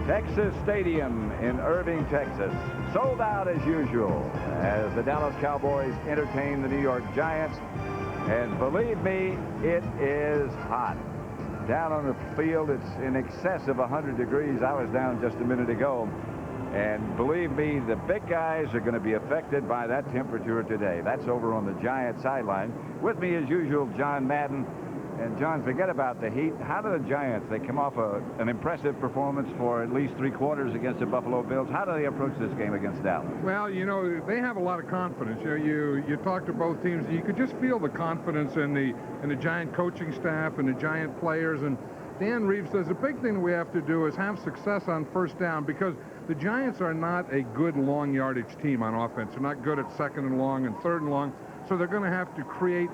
Texas Stadium in Irving, Texas, sold out as usual as the Dallas Cowboys entertain the New York Giants. And believe me, it is hot. Down on the field, it's in excess of 100 degrees. I was down just a minute ago. And believe me, the big guys are going to be affected by that temperature today. That's over on the Giant sideline. With me, as usual, John Madden. And, John, forget about the heat. How do the Giants, they come off an impressive performance for at least 3 quarters against the Buffalo Bills. How do they approach this game against Dallas? Well, you know, they have a lot of confidence. You talk to both teams. You could just feel the confidence in the Giant coaching staff and the Giant players. And Dan Reeves says the big thing we have to do is have success on first down, because the Giants are not a good long yardage team on offense. They're not good at 2nd and long and 3rd and long. So they're going to have to create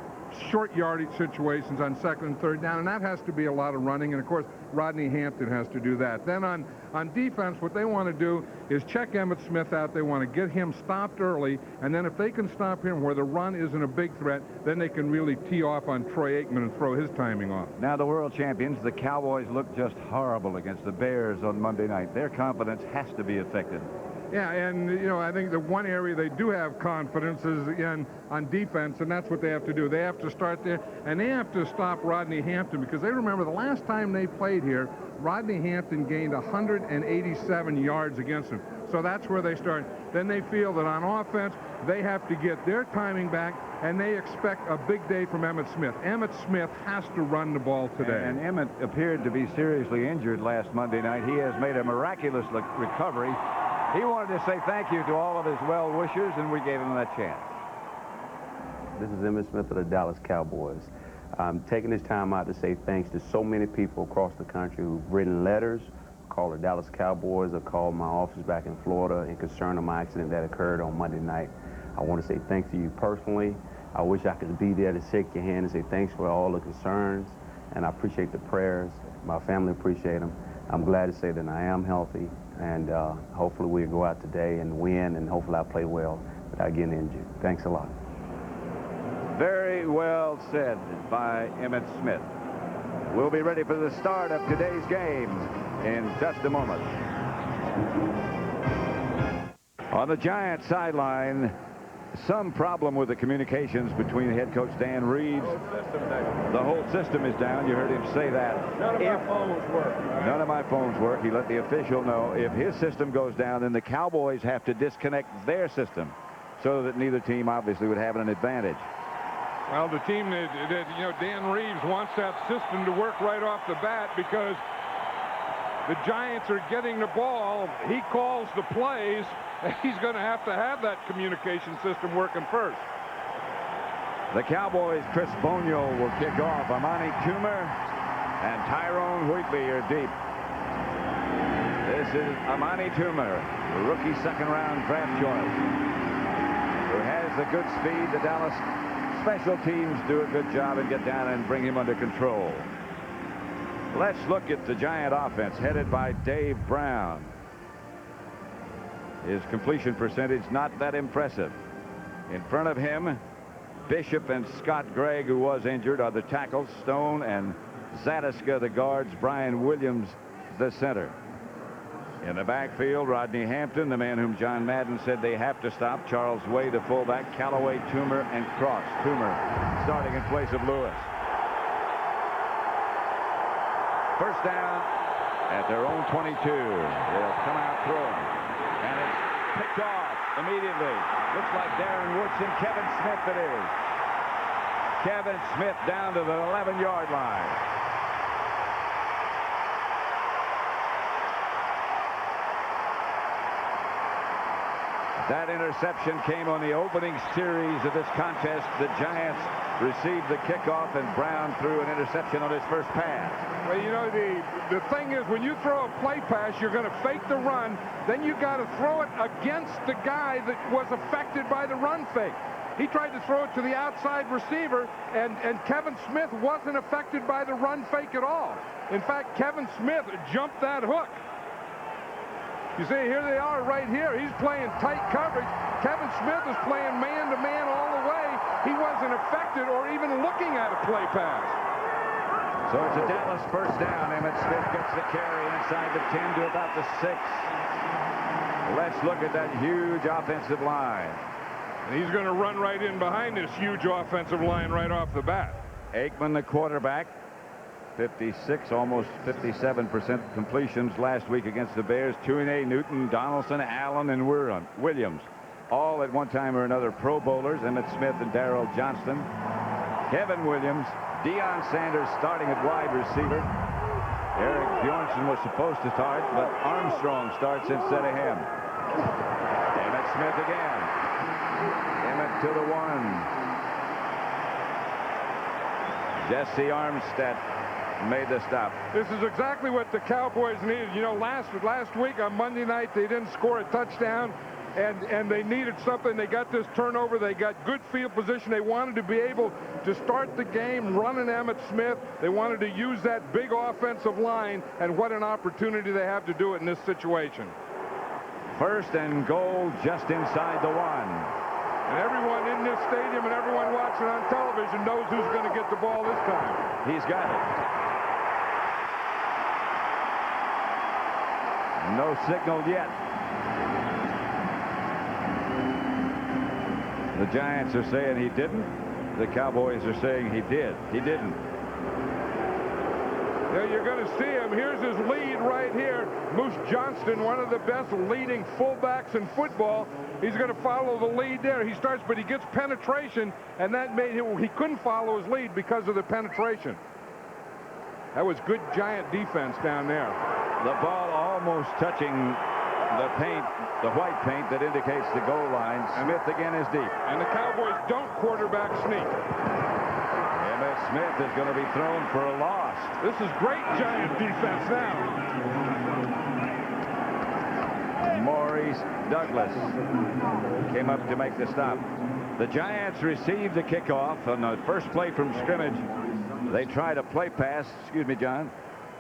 short yardage situations on 2nd and 3rd down, and that has to be a lot of running. And of course, Rodney Hampton has to do that. Then on defense, what they want to do is check Emmitt Smith out. They want to get him stopped early, and then if they can stop him where the run isn't a big threat, then they can really tee off on Troy Aikman and throw his timing off. Now, the world champions, the Cowboys, looked just horrible against the Bears on Monday night. Their confidence has to be affected. Yeah, and, you know, I think the one area they do have confidence is on defense, and that's what they have to do. They have to start there, and they have to stop Rodney Hampton, because they remember the last time they played here, Rodney Hampton gained 187 yards against them. So that's where they start. Then they feel that on offense, they have to get their timing back, and they expect a big day from Emmitt Smith. Emmitt Smith has to run the ball today. And Emmitt appeared to be seriously injured last Monday night. He has made a miraculous recovery. He wanted to say thank you to all of his well-wishers, and we gave him that chance. This is Emmitt Smith of the Dallas Cowboys. I'm taking this time out to say thanks to so many people across the country who've written letters, called the Dallas Cowboys, or called my office back in Florida in concern of my accident that occurred on Monday night. I want to say thanks to you personally. I wish I could be there to shake your hand and say thanks for all the concerns, and I appreciate the prayers. My family appreciate them. I'm glad to say that I am healthy, and hopefully we'll go out today and win, and hopefully I play well without getting injured. Thanks a lot. Very well said by Emmitt Smith. We'll be ready for the start of today's game in just a moment. On the Giants sideline, some problem with the communications between head coach Dan Reeves. The whole system is down. You heard him say that. None of our phones work. Right? None of my phones work. He let the official know if his system goes down, then the Cowboys have to disconnect their system so that neither team obviously would have an advantage. Well, the team that you know, Dan Reeves wants that system to work right off the bat, because the Giants are getting the ball. He calls the plays. He's going to have that communication system working first. The Cowboys, Chris Bonio will kick off. Amani Toomer and Tyrone Wheatley are deep. This is Amani Toomer, the rookie second-round draft choice, who has the good speed. The Dallas special teams do a good job and get down and bring him under control. Let's look at the Giant offense headed by Dave Brown. His completion percentage not that impressive. In front of him, Bishop and Scott Gregg, who was injured, are the tackles. Stone and Zadiska, the guards. Brian Williams, the center. In the backfield, Rodney Hampton, the man whom John Madden said they have to stop. Charles Way, the fullback. Callaway, Toomer, and Cross. Toomer starting in place of Lewis. First down at their own 22. They'll come out throwing. And it's picked off immediately. Looks like Darren Woodson. Kevin Smith it is. Kevin Smith down to the 11-yard line. That interception came on the opening series of this contest. The Giants received the kickoff, and Brown threw an interception on his first pass. Well, you know, the thing is, when you throw a play pass, you're going to fake the run. Then you got to throw it against the guy that was affected by the run fake. He tried to throw it to the outside receiver, and Kevin Smith wasn't affected by the run fake at all. In fact, Kevin Smith jumped that hook. You see, here they are right here. He's playing tight coverage. Kevin Smith is playing man-to-man all the way. He wasn't affected or even looking at a play pass. So it's a Dallas first down. Emmitt Smith gets the carry inside the 10 to about the 6. Let's look at that huge offensive line. And he's going to run right in behind this huge offensive line right off the bat. Aikman, the quarterback, 56, almost 57% completions last week against the Bears. Tuinei, Newton, Donaldson, Allen, and Williams, all at one time or another Pro Bowlers. Emmitt Smith and Darrell Johnston. Kevin Williams, Deion Sanders starting at wide receiver. Eric Bjornsson was supposed to start, but Armstrong starts instead of him. Emmitt Smith again. Emmitt to the 1. Jesse Armstead made the stop. This is exactly what the Cowboys needed. You know, last week on Monday night, they didn't score a touchdown, and they needed something. They got this turnover. They got good field position. They wanted to be able to start the game running Emmitt Smith. They wanted to use that big offensive line, and what an opportunity they have to do it in this situation. First and goal just inside the 1. And everyone in this stadium and everyone watching on television knows who's going to get the ball this time. He's got it. No signal yet. The Giants are saying he didn't. The Cowboys are saying he did. He didn't. Yeah, you're going to see him. Here's his lead right here. Moose Johnston, one of the best leading fullbacks in football. He's going to follow the lead there. He starts, but he gets penetration, and that made him, he couldn't follow his lead because of the penetration. That was good Giant defense down there. The ball almost touching the paint, the white paint that indicates the goal line. Smith again is deep. And the Cowboys don't quarterback sneak. Emmitt Smith is going to be thrown for a loss. This is great Giant defense now. Maurice Douglas came up to make the stop. The Giants received the kickoff on the first play from scrimmage. They tried a play pass. Excuse me, John.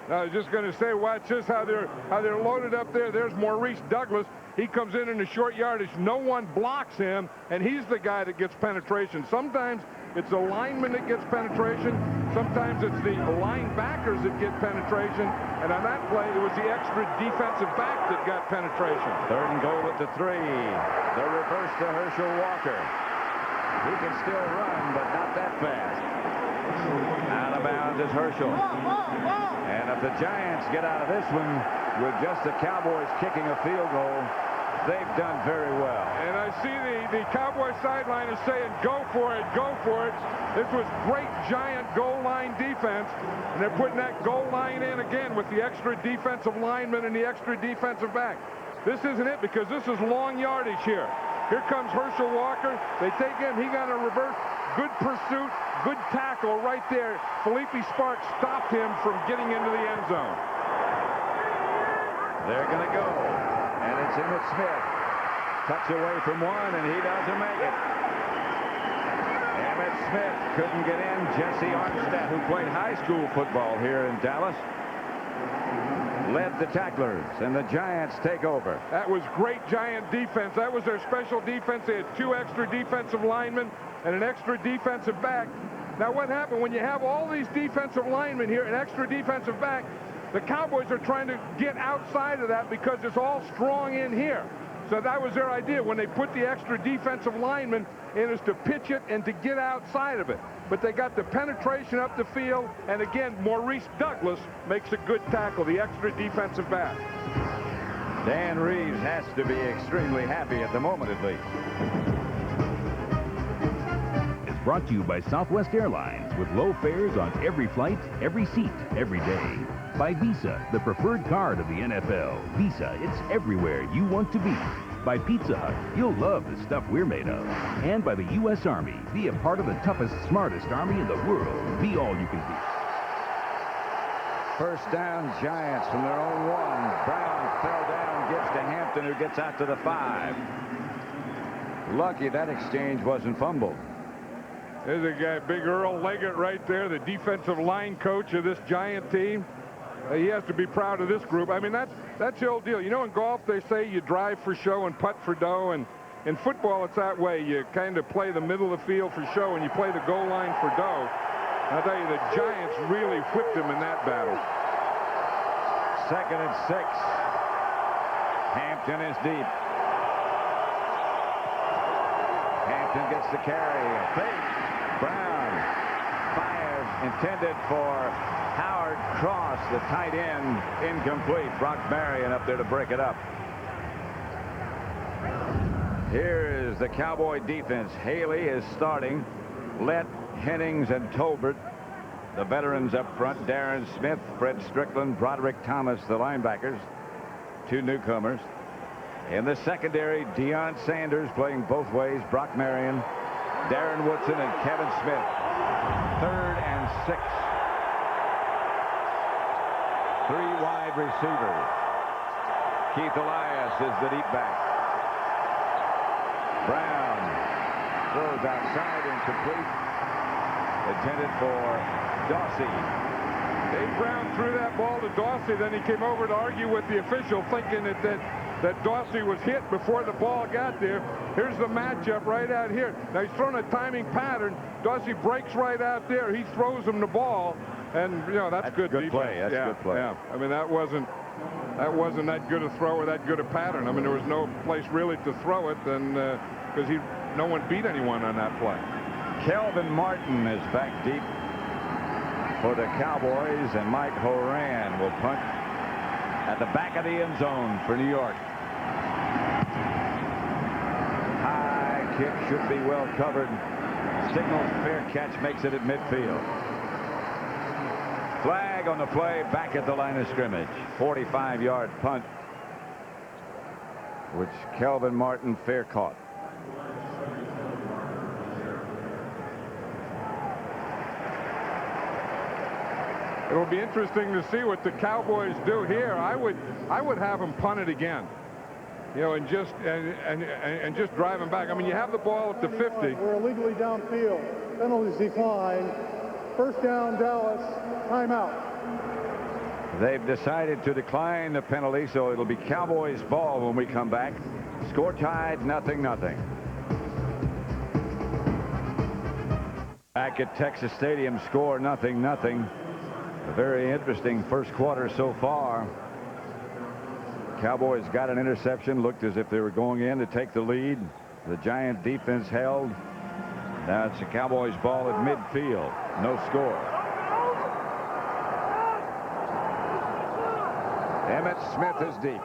I was just going to say, watch this, how they're loaded up there. There's Maurice Douglas. He comes in the short yardage. No one blocks him, and he's the guy that gets penetration. Sometimes it's the lineman that gets penetration. Sometimes it's the linebackers that get penetration. And on that play, it was the extra defensive back that got penetration. Third and goal at the 3. The reverse to Herschel Walker. He can still run, but not that fast. Out of bounds is Herschel. And if the Giants get out of this one with just the Cowboys kicking a field goal, they've done very well. And I see the Cowboy sideline is saying, go for it, go for it. This was great Giant goal line defense. And they're putting that goal line in again with the extra defensive lineman and the extra defensive back. This isn't it, because this is long yardage here. Here comes Herschel Walker. They take him. He got a reverse. Good pursuit. Good tackle right there. Felipe Sparks stopped him from getting into the end zone. They're going to go. And it's Emmitt Smith. Cuts away from one, and he doesn't make it. Emmitt Smith couldn't get in. Jesse Armstead, who played high school football here in Dallas, led the tacklers, and the Giants take over. That was great Giant defense. That was their special defense. They had 2 extra defensive linemen and an extra defensive back. Now, what happened when you have all these defensive linemen here, an extra defensive back, the Cowboys are trying to get outside of that because it's all strong in here. So that was their idea. When they put the extra defensive lineman in, is to pitch it and to get outside of it. But they got the penetration up the field, and again, Maurice Douglas makes a good tackle, the extra defensive back. Dan Reeves has to be extremely happy at the moment, at least. It's brought to you by Southwest Airlines, with low fares on every flight, every seat, every day. By Visa, the preferred card of the NFL. Visa, it's everywhere you want to be. By Pizza Hut, you'll love the stuff we're made of. And by the U.S. Army, be a part of the toughest, smartest army in the world. Be all you can be. First down, Giants from their own 1. Brown fell down, gives to Hampton, who gets out to the 5. Lucky that exchange wasn't fumbled. There's a guy, Big Earl Leggett right there, the defensive line coach of this Giant team. He has to be proud of this group. I mean, that's the old deal. You know, in golf, they say you drive for show and putt for dough. And in football, it's that way. You kind of play the middle of the field for show, and you play the goal line for dough. I'll tell you, the Giants really whipped him in that battle. 2nd and 6. Hampton is deep. Hampton gets the carry. Fake. Brown fires, intended for Howard Cross, the tight end. Incomplete. Brock Marion up there to break it up. Here is the Cowboy defense. Haley is starting. Lett, Hennings, and Tolbert, the veterans up front. Darren Smith, Fred Strickland, Broderick Thomas, the linebackers. 2 newcomers. In the secondary, Deion Sanders playing both ways. Brock Marion, Darren Woodson, and Kevin Smith. 3rd and 6. 3 wide receivers. Keith Elias is the deep back. Brown throws outside, incomplete. Intended for Dawsey. Dave Brown threw that ball to Dawsey, then he came over to argue with the official, thinking that Dawsey was hit before the ball got there. Here's the matchup right out here. Now he's thrown a timing pattern. Dawsey breaks right out there. He throws him the ball, and you know that's good defense. Play. That's good play. Yeah. I mean, that wasn't that good a throw or that good a pattern. I mean, there was no place really to throw it, and because no one beat anyone on that play. Kelvin Martin is back deep for the Cowboys, and Mike Horan will punt at the back of the end zone for New York. High kick should be well covered. Signals fair catch, makes it at midfield. Flag on the play, back at the line of scrimmage. 45-yard punt, which Kelvin Martin fair caught. It'll be interesting to see what the Cowboys do here. I would have them punt it again, you know, and just drive them back. I mean, you have the ball at the 50. We're illegally downfield. Penalties declined. 1st down, Dallas. Timeout. They've decided to decline the penalty, so it'll be Cowboys ball when we come back. Score tied, 0-0. Back at Texas Stadium, score 0-0. A very interesting first quarter so far. Cowboys got an interception, looked as if they were going in to take the lead. The Giant defense held. Now it's the Cowboys ball at midfield. No score. Emmitt Smith is deep.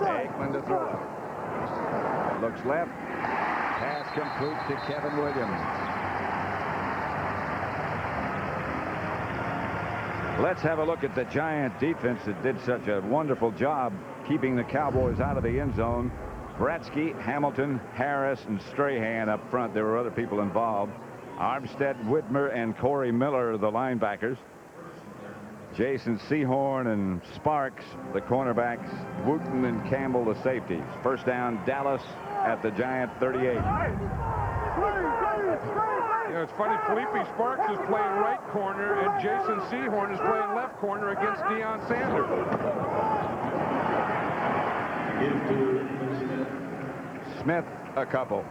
Aikman to throw it. Looks left. Pass complete to Kevin Williams. Let's have a look at the Giant defense that did such a wonderful job keeping the Cowboys out of the end zone. Bratsky, Hamilton, Harris, and Strahan up front. There were other people involved. Armstead, Whitmer, and Corey Miller, the linebackers. Jason Sehorn and Sparks, the cornerbacks. Wooten and Campbell, the safeties. 1st down, Dallas at the Giant 38. You know, it's funny, Felipe Sparks is playing right corner, and Jason Sehorn is playing left corner against Deion Sanders. Smith, a couple.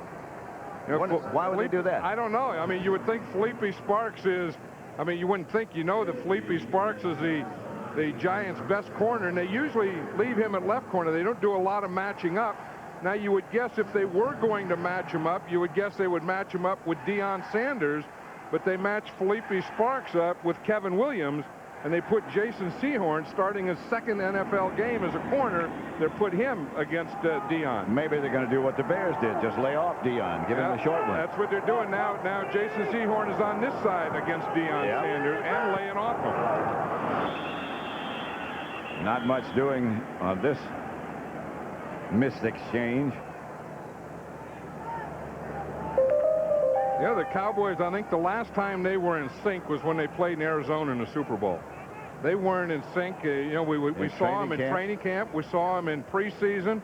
You know, Why would they do that? I don't know. I mean, you would think Felipe Sparks is, I mean, you wouldn't think, you know, that Felipe Sparks is the Giants' best corner, and they usually leave him at left corner. They don't do a lot of matching up. Now, you would guess if they were going to match him up, you would guess they would match him up with Deion Sanders, but they matched Felipe Sparks up with Kevin Williams, and they put Jason Sehorn, starting his 2nd NFL game as a corner, they put him against Deion. Maybe they're going to do what the Bears did, just lay off Deion, give him a short one. That's what they're doing now. Now Jason Sehorn is on this side against Deion Sanders and laying off him. Not much doing on this missed exchange. Yeah, the Cowboys, I think the last time they were in sync was when they played in Arizona in the Super Bowl. They weren't in sync. You know, we saw them in training camp. We saw them in preseason.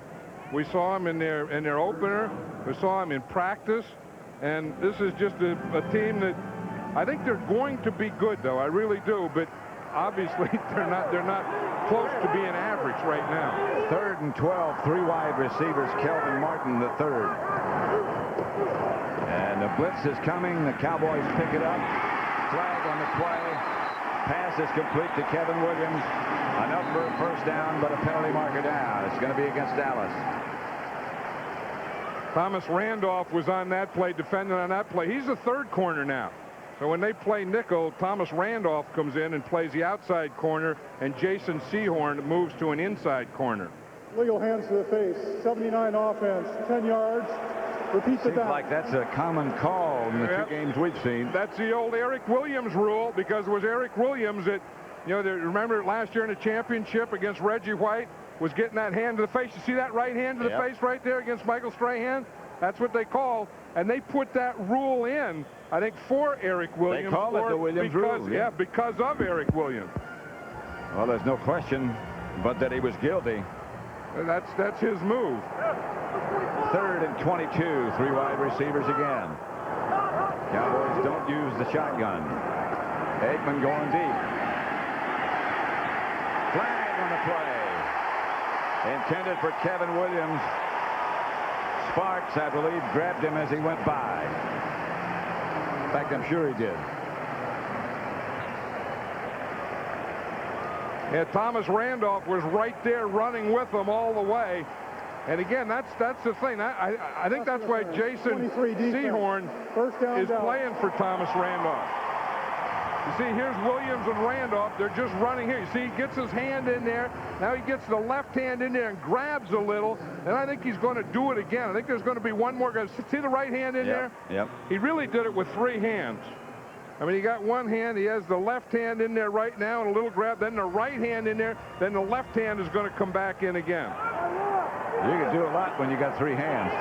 We saw them in their opener. We saw them in practice. And this is just a team that I think they're going to be good, though. I really do. But obviously they're not close to being average right now. 3rd and 12, 3 wide receivers, Kelvin Martin the third. And the blitz is coming. The Cowboys pick it up. Flag on the play. Pass is complete to Kevin Williams. Enough for a first down, but a penalty marker down. It's going to be against Dallas. Thomas Randolph was on that play, defending on that play. He's the third corner now. So when they play nickel, Thomas Randolph comes in and plays the outside corner, and Jason Sehorn moves to an inside corner. Legal hands to the face. 79 offense, 10 yards. Repeat the Seems like that's a common call in the 2 games we've seen. That's the old Eric Williams rule, because it was Eric Williams that, remember last year in the championship against Reggie White, was getting that hand to the face. You see that right hand to the face right there against Michael Strahan? That's what they call. And they put that rule in, I think, for Eric Williams. They call it the Williams rule. Yeah, because of Eric Williams. Well, there's no question but that he was guilty. That's his move. 3rd and 22, 3 wide receivers again. Cowboys don't use the shotgun. Aikman going deep. Flag on the play. Intended for Kevin Williams. Sparks, I believe, grabbed him as he went by. In fact, I'm sure he did. Yeah, Thomas Randolph was right there running with them all the way. And again, that's the thing. I think that's why Jason Sehorn is playing for Thomas Randolph. You see, here's Williams and Randolph. They're just running here. You see, he gets his hand in there. Now he gets the left hand in there and grabs a little. And I think he's going to do it again. I think there's going to be one more guy. See the right hand in there? Yep. He really did it with 3 hands. I mean, he got one hand. He has the left hand in there right now and a little grab. Then the right hand in there. Then the left hand is going to come back in again. You can do a lot when you got 3 hands.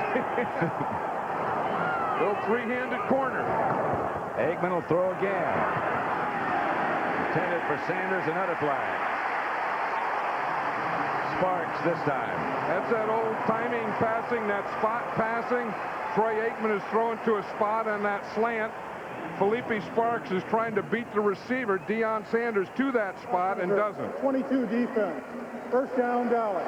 Little 3-handed corner. Aikman will throw again. Intended for Sanders, another flag. Sparks this time. That's that old timing passing, that spot passing. Troy Aikman is throwing to a spot on that slant. Felipe Sparks is trying to beat the receiver, Deion Sanders, to that spot and doesn't. 22 defense. First down, Dallas.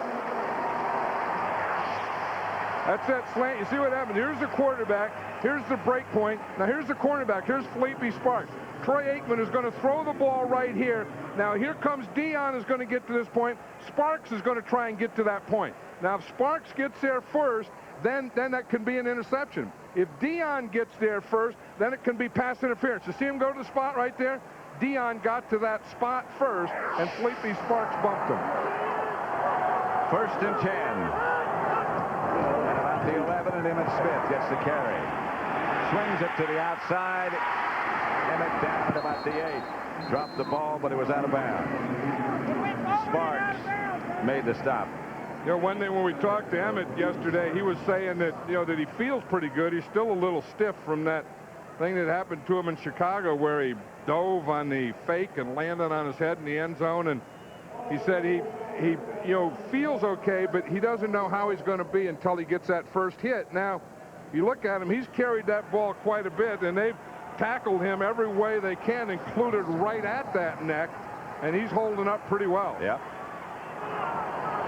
That's that slant. You see what happened? Here's the quarterback. Here's the break point. Now here's the cornerback. Here's Felipe Sparks. Troy Aikman is going to throw the ball right here. Now here comes Deion is going to get to this point. Sparks is going to try and get to that point. Now if Sparks gets there first, then that can be an interception. If Deion gets there first, then it can be pass interference. You see him go to the spot right there? Deion got to that spot first, and Felipe Sparks bumped him. 1st and 10. And about the 11, and Emmitt Smith gets the carry. Swings it to the outside. Emmitt down at about the 8. Dropped the ball, but it was out of bounds. Sparks made the stop. One thing when we talked to Emmitt yesterday, he was saying that, that he feels pretty good. He's still a little stiff from that thing that happened to him in Chicago where he dove on the fake and landed on his head in the end zone. And he said he feels okay, but he doesn't know how he's going to be until he gets that first hit. Now, you look at him, he's carried that ball quite a bit, and they've tackled him every way they can, included right at that neck, and he's holding up pretty well. Yep.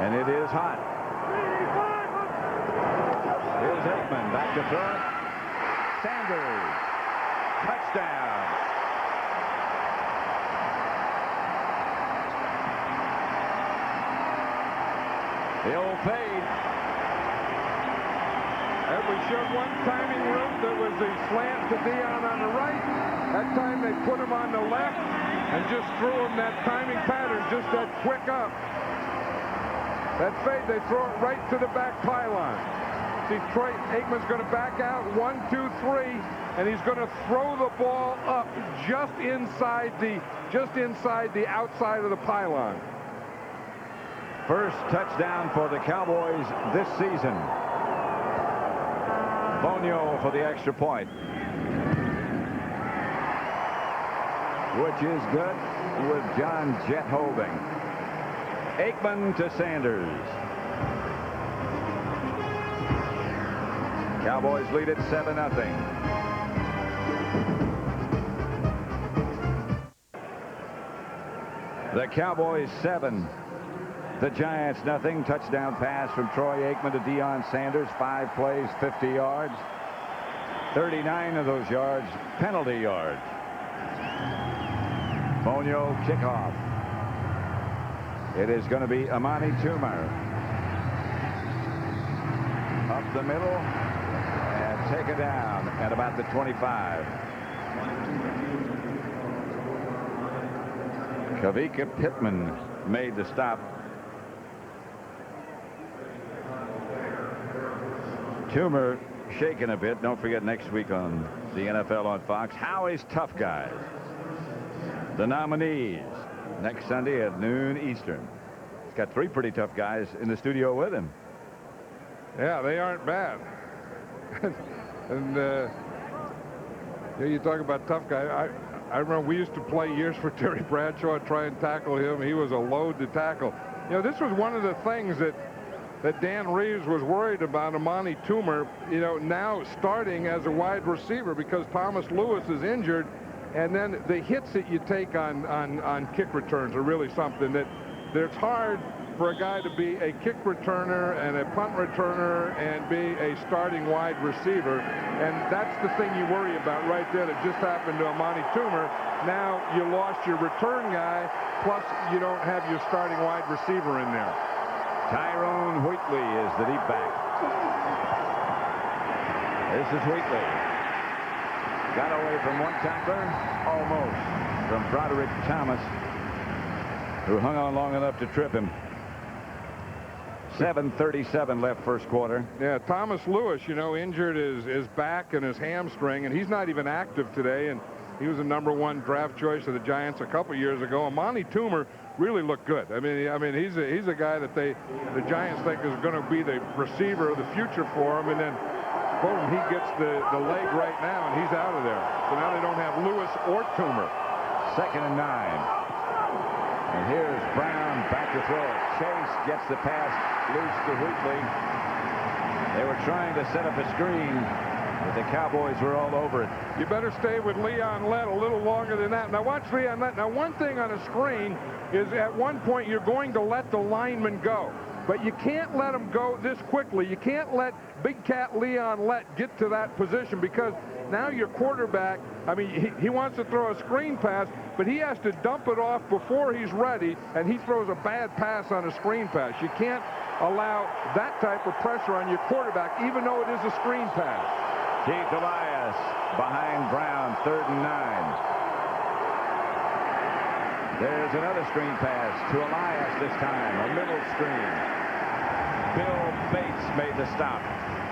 And it is hot. Here's Aikman back to throw. Sanders. Touchdown. The old fade. And we showed one timing route that was the slant to Deion on the right. That time they put him on the left and just threw him that timing pattern, just that quick up. That fade, they throw it right to the back pylon. See, Troy Aikman's going to back out, 1, 2, 3, and he's going to throw the ball up just inside the outside of the pylon. First touchdown for the Cowboys this season. Bonio for the extra point. Which is good with John Jett holding. Aikman to Sanders. Cowboys lead at 7-0. The Cowboys 7. The Giants nothing. Touchdown pass from Troy Aikman to Deion Sanders. 5 plays, 50 yards. 39 of those yards, penalty yards. Bonio kickoff. It is going to be Amani Toomer. Up the middle and take it down at about the 25. Kavika Pittman made the stop. Toomer shaking a bit. Don't forget next week on the NFL on Fox, Howie's Tough Guys. The nominees next Sunday at noon Eastern. He's got 3 pretty tough guys in the studio with him. Yeah, they aren't bad. And you talk about tough guy. I remember we used to play years for Terry Bradshaw and try and tackle him. He was a load to tackle. You know, this was one of the things that Dan Reeves was worried about Amani Toomer, you know, now starting as a wide receiver because Thomas Lewis is injured, and then the hits that you take on kick returns are really something that it's hard for a guy to be a kick returner and a punt returner and be a starting wide receiver, and that's the thing you worry about right there. That just happened to Amani Toomer. Now you lost your return guy, plus you don't have your starting wide receiver in there. Tyrone Wheatley is the deep back. This is Wheatley. Got away from one tackler, almost, from Broderick Thomas, who hung on long enough to trip him. 7:37 left first quarter. Yeah, Thomas Lewis, you know, injured his back and his hamstring, and he's not even active today, and he was a #1 draft choice of the Giants a couple years ago. Amani Toomer really looked good. I mean, he's a guy that the Giants think is going to be the receiver of the future for him, and then boom, he gets the leg right now, and he's out of there. So now they don't have Lewis or Toomer. 2nd and 9. And here's Brown back to throw it. Chase gets the pass loose to Wheatley. They were trying to set up a screen, but the Cowboys were all over it. You better stay with Leon Lett a little longer than that. Now watch Leon Lett. Now one thing on a screen is at one point you're going to let the lineman go. But you can't let him go this quickly. You can't let Big Cat Leon Lett get to that position because now your quarterback, I mean, he wants to throw a screen pass, but he has to dump it off before he's ready, and he throws a bad pass on a screen pass. You can't allow that type of pressure on your quarterback, even though it is a screen pass. Keith Elias behind Brown, 3rd and 9. There's another screen pass to Elias this time, a middle screen. Bill Bates made the stop.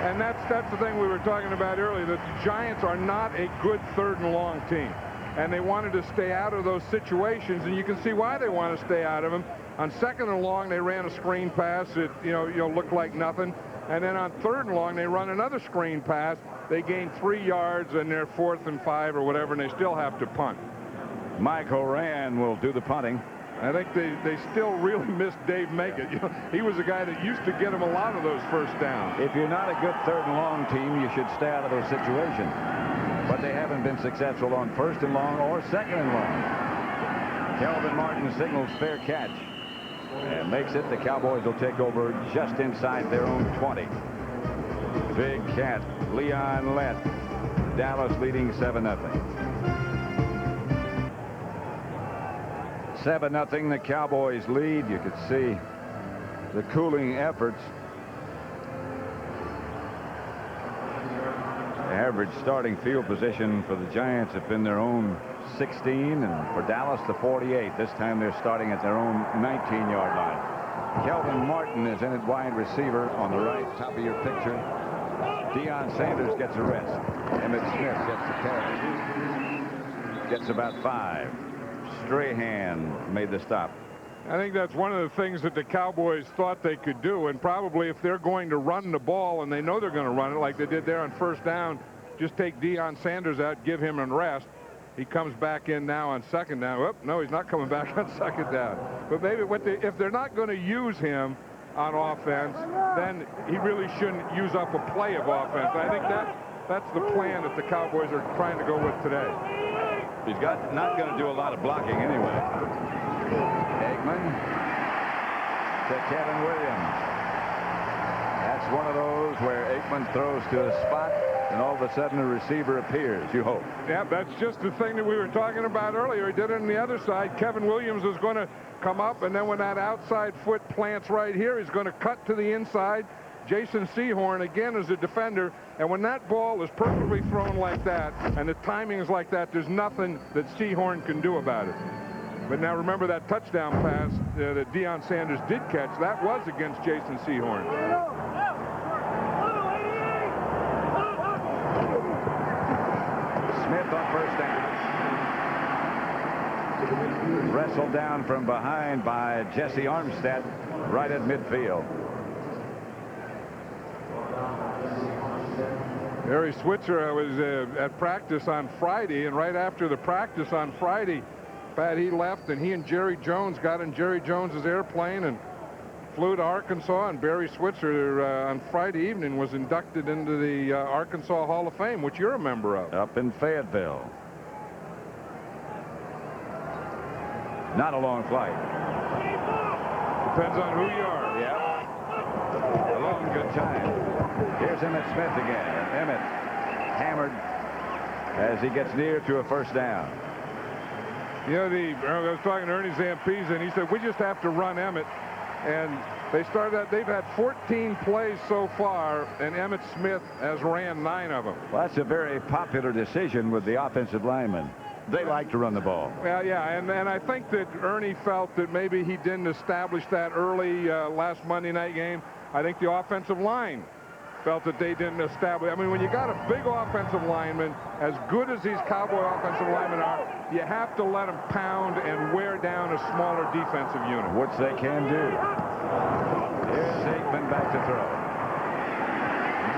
And that's the thing we were talking about earlier, that the Giants are not a good 3rd and long team. And they wanted to stay out of those situations, and you can see why they want to stay out of them. On 2nd and long, they ran a screen pass that, you know, looked like nothing. And then on 3rd and long, they run another screen pass. They gain 3 yards, and they're 4th and 5 or whatever, and they still have to punt. Michael Rand will do the punting. I think they still really miss Dave Makett. You know, he was a guy that used to get him a lot of those first downs. If you're not a good 3rd and long team, you should stay out of those situations. But they haven't been successful on 1st and long or 2nd and long. Kelvin Martin signals fair catch and makes it. The Cowboys will take over just inside their own 20. Big Cat, Leon Lett. Dallas leading 7-0. 7-0, the Cowboys lead. You could see the cooling efforts. The average starting field position for the Giants have been their own 16, and for Dallas the 48. This time they're starting at their own 19-yard line. Kelvin Martin is in at wide receiver on the right, top of your picture. Deion Sanders gets a rest. Emmitt Smith gets the carry. Gets about 5. Strahan made the stop. I think that's one of the things that the Cowboys thought they could do, and probably if they're going to run the ball and they know they're going to run it like they did there on 1st down, just take Deion Sanders out, give him a rest. He comes back in now on 2nd down. Whoop, no, he's not coming back on 2nd down. But maybe if they're not going to use him on offense, then he really shouldn't use up a play of offense. I think that's the plan that the Cowboys are trying to go with today. He's not going to do a lot of blocking anyway. Aikman to Kevin Williams. That's one of those where Aikman throws to a spot, and all of a sudden a receiver appears, you hope. Yeah, that's just the thing that we were talking about earlier. He did it on the other side. Kevin Williams is going to come up, and then when that outside foot plants right here, he's going to cut to the inside. Jason Sehorn, again, is a defender, and when that ball is perfectly thrown like that, and the timing is like that, there's nothing that Sehorn can do about it. But now remember that touchdown pass that Deion Sanders did catch, that was against Jason Sehorn. Smith on first down. Wrestled down from behind by Jesse Armstead right at midfield. Barry Switzer was at practice on Friday, and right after the practice on Friday, Pat, he left, and he and Jerry Jones got in Jerry Jones's airplane and flew to Arkansas, and Barry Switzer on Friday evening was inducted into the Arkansas Hall of Fame, which you're a member of. Up in Fayetteville. Not a long flight. Depends on who you are. Yeah. A long good time. Here's Emmitt Smith again. Emmitt hammered as he gets near to a first down. You know, I was talking to Ernie Zampese, and he said, we just have to run Emmitt. And they started that. They've had 14 plays so far, and Emmitt Smith has ran 9 of them. Well, that's a very popular decision with the offensive linemen. They like to run the ball. Well, yeah, and I think that Ernie felt that maybe he didn't establish that early last Monday night game. I think the offensive line felt that they didn't establish. I mean, when you got a big offensive lineman, as good as these Cowboy offensive linemen are, you have to let them pound and wear down a smaller defensive unit. Which they can do. Here's Aikman back to throw.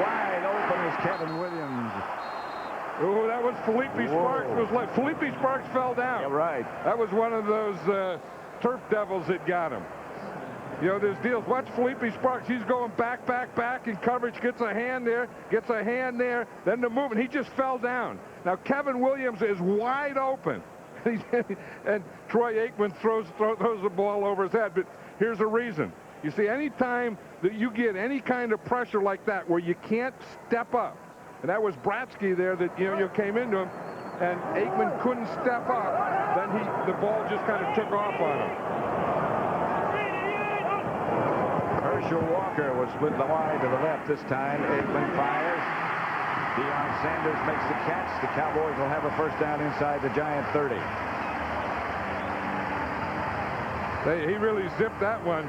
Wide open is Kevin Williams. Oh, that was Felipe Sparks. Was like Felipe Sparks fell down. Yeah, right. That was one of those turf devils that got him. You know, there's deals. Watch Felipe Sparks. He's going back, back, back in coverage. Gets a hand there. Gets a hand there. Then the movement. He just fell down. Now, Kevin Williams is wide open. And Troy Aikman throws the ball over his head. But here's a reason. You see, any time that you get any kind of pressure like that where you can't step up, and that was Bratsky there that, you came into him, and Aikman couldn't step up, then the ball just kind of took off on him. Herschel Walker was split wide to the left this time. Aikman fires. Deion Sanders makes the catch. The Cowboys will have a first down inside the Giant 30. He really zipped that one.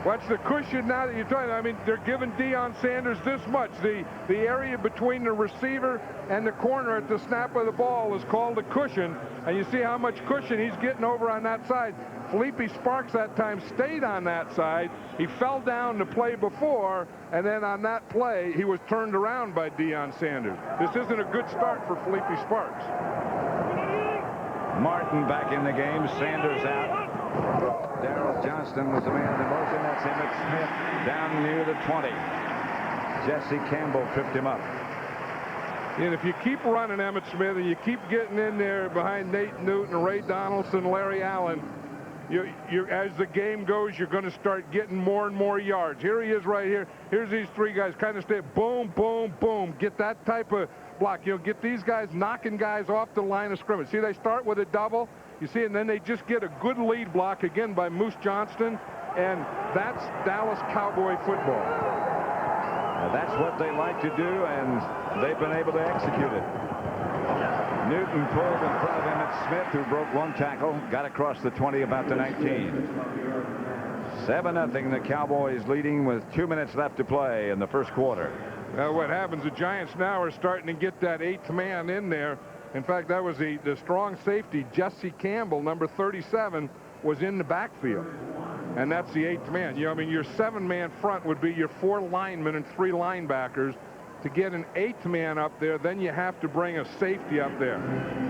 Watch the cushion now that you're talking. I mean, they're giving Deion Sanders this much. The area between the receiver and the corner at the snap of the ball is called a cushion. And you see how much cushion he's getting over on that side. Felipe Sparks that time stayed on that side. He fell down the play before, and then on that play, he was turned around by Deion Sanders. This isn't a good start for Felipe Sparks. Martin back in the game. Sanders out. Darrell Johnston was the man in the motion. That's Emmitt Smith down near the 20. Jesse Campbell tripped him up. And if you keep running Emmitt Smith and you keep getting in there behind Nate Newton, Ray Donaldson, Larry Allen, as the game goes, you're going to start getting more and more yards. Here he is right here. Here's these 3 guys kind of stay boom, boom, boom. Get that type of block. Get these guys knocking guys off the line of scrimmage. See, they start with a double. You see, and then they just get a good lead block again by Moose Johnston, and that's Dallas Cowboy football. Now, that's what they like to do, and they've been able to execute it. Newton pulled in front of Emmitt Smith, who broke 1 tackle, got across the 20, about the 19. 7-0, the Cowboys leading with 2 minutes left to play in the first quarter. Now, what happens, the Giants now are starting to get that 8th man in there. In fact, that was the strong safety, Jesse Campbell, number 37, was in the backfield. And that's the 8th man. I mean, your 7-man front would be your 4 linemen and 3 linebackers. To get an 8th man up there, then you have to bring a safety up there.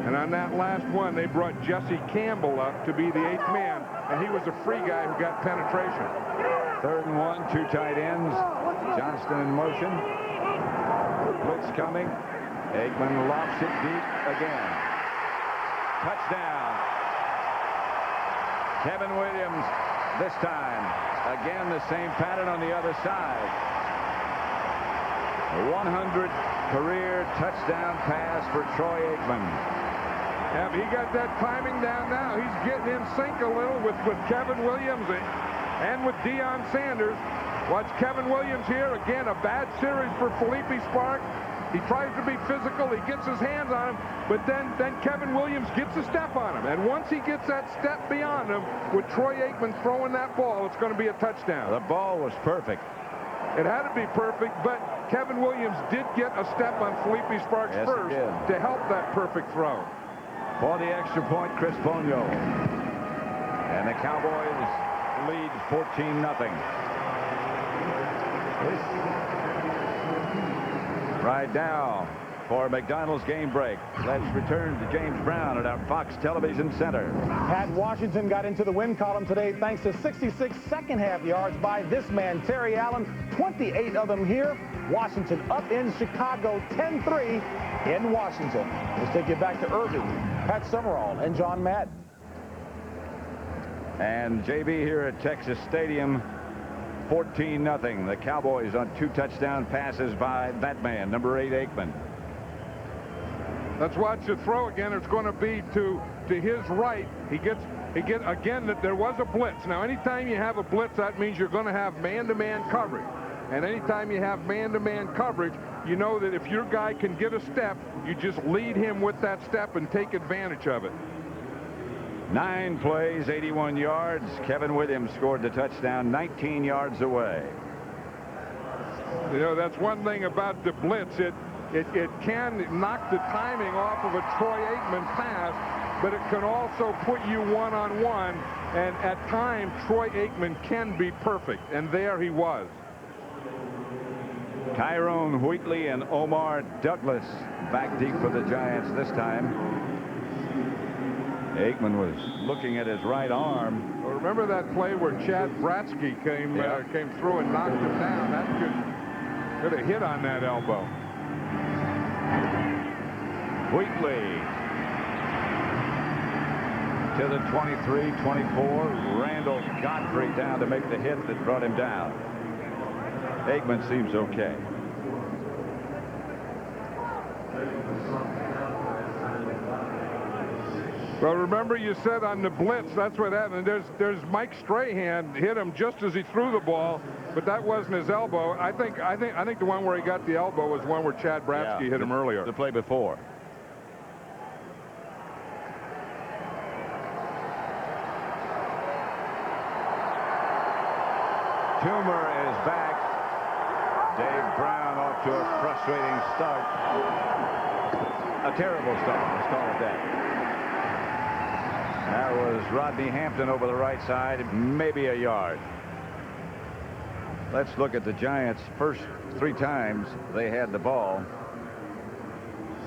And on that last one, they brought Jesse Campbell up to be the 8th man, and he was a free guy who got penetration. 3rd and 1, 2 tight ends. Johnston in motion. Blitz coming. Aikman lofts it deep again. Touchdown. Kevin Williams this time. Again, the same pattern on the other side. A 100 career touchdown pass for Troy Aikman. Yeah, he got that timing down now. He's getting in sync a little with Kevin Williams and with Deion Sanders. Watch Kevin Williams here. Again, a bad series for Felipe Sparks. He tries to be physical. He gets his hands on him, but then Kevin Williams gets a step on him. And once he gets that step beyond him, with Troy Aikman throwing that ball, it's going to be a touchdown. The ball was perfect. It had to be perfect, but Kevin Williams did get a step on Felipe Sparks first to help that perfect throw. For the extra point, Chris Ponyo. And the Cowboys lead 14-0. Right now, for McDonald's game break, let's return to James Brown at our Fox Television Center. Pat Washington got into the win column today thanks to 66 second-half yards by this man, Terry Allen. 28 of them here. Washington up in Chicago, 10-3 in Washington. Let's take you back to Irvin, Pat Summerall, and John Madden. And JB here at Texas Stadium, 14-0. The Cowboys on 2 touchdown passes by that man, number 8 Aikman. Let's watch the throw again. It's going to be to his right. He gets again that there was a blitz. Now, anytime you have a blitz, that means you're going to have man-to-man coverage. And anytime you have man-to-man coverage, you know that if your guy can get a step, you just lead him with that step and take advantage of it. 9 plays, 81 yards. Kevin Williams scored the touchdown 19 yards away. You know, that's one thing about the blitz. It can knock the timing off of a Troy Aikman pass, but it can also put you one-on-one. And at times, Troy Aikman can be perfect, and there he was. Tyrone Wheatley and Omar Douglas back deep for the Giants this time. Aikman was looking at his right arm. Well, remember that play where Chad Bratsky came through and knocked him down? That could have hit on that elbow. Wheatley to the 23-24. Randall Godfrey down to make the hit that brought him down. Aikman seems okay. Well, remember you said on the blitz, that's what happened. There's Mike Strahan hit him just as he threw the ball, but that wasn't his elbow. I think the one where he got the elbow was one where Chad Bratsky hit him earlier. The play before. Toomer is back. Dave Brown off to a frustrating start. A terrible start, let's call it that. That was Rodney Hampton over the right side, maybe a yard. Let's look at the Giants' first 3 times they had the ball.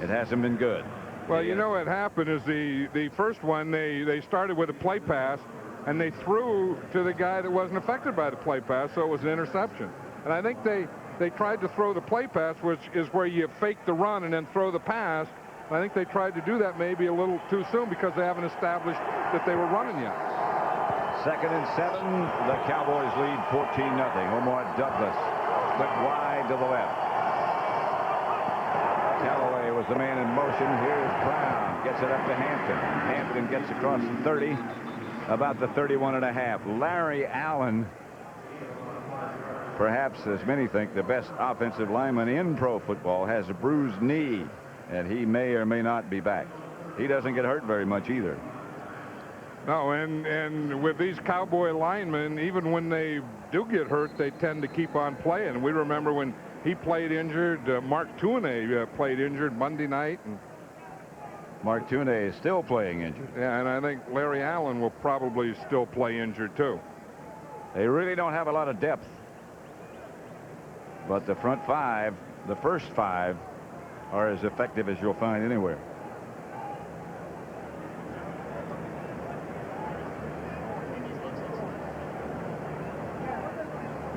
It hasn't been good. Well, you know what happened is the first one, they started with a play pass, and they threw to the guy that wasn't affected by the play pass, so it was an interception. And I think they tried to throw the play pass, which is where you fake the run and then throw the pass. I think they tried to do that maybe a little too soon because they haven't established that they were running yet. 2nd and 7. The Cowboys lead 14-0. Omar Douglas split wide to the left. Callaway was the man in motion. Here's Brown. Gets it up to Hampton. Hampton gets across the 30. About the 31.5. Larry Allen, perhaps as many think the best offensive lineman in pro football, has a bruised knee, and he may or may not be back. He doesn't get hurt very much either. No, and with these Cowboy linemen, even when they do get hurt, they tend to keep on playing. We remember when he played injured, Mark Tuinei played injured Monday night. And Mark Tuinei is still playing injured. Yeah, and I think Larry Allen will probably still play injured too. They really don't have a lot of depth. But the front 5, the first 5, are as effective as you'll find anywhere.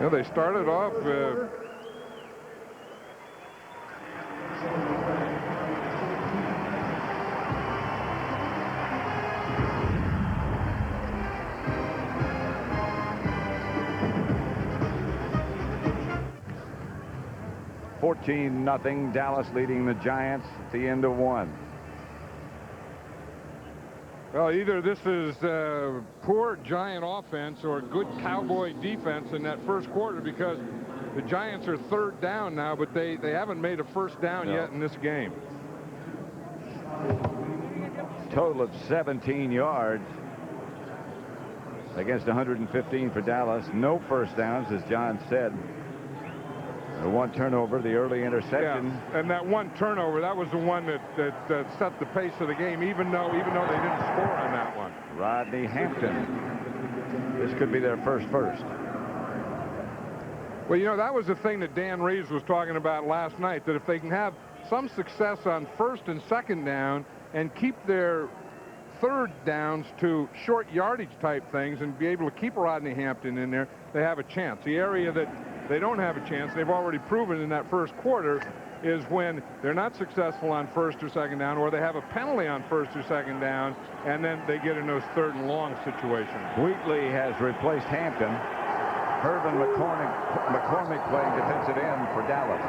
Yeah, they started off 14-0. Dallas leading the Giants at the end of one. Well, either this is poor Giant offense or good Cowboy defense in that first quarter, because the Giants are third down now, but they haven't made a first down yet in this game. Total of 17 yards against 115 for Dallas. No first downs, as John said. The one turnover, the early interception. Yeah, and that one turnover, that was the one that set the pace of the game, even though they didn't score on that one. Rodney Hampton. This could be their first. Well, you know, that was the thing that Dan Reeves was talking about last night, that if they can have some success on first and second down and keep their third downs to short yardage type things and be able to keep Rodney Hampton in there, they have a chance. The area that they don't have a chance, they've already proven in that first quarter, is when they're not successful on first or second down, or they have a penalty on first or second down, and then they get in those third and long situations. Wheatley has replaced Hampton. Irvin McCormick playing defensive end for Dallas.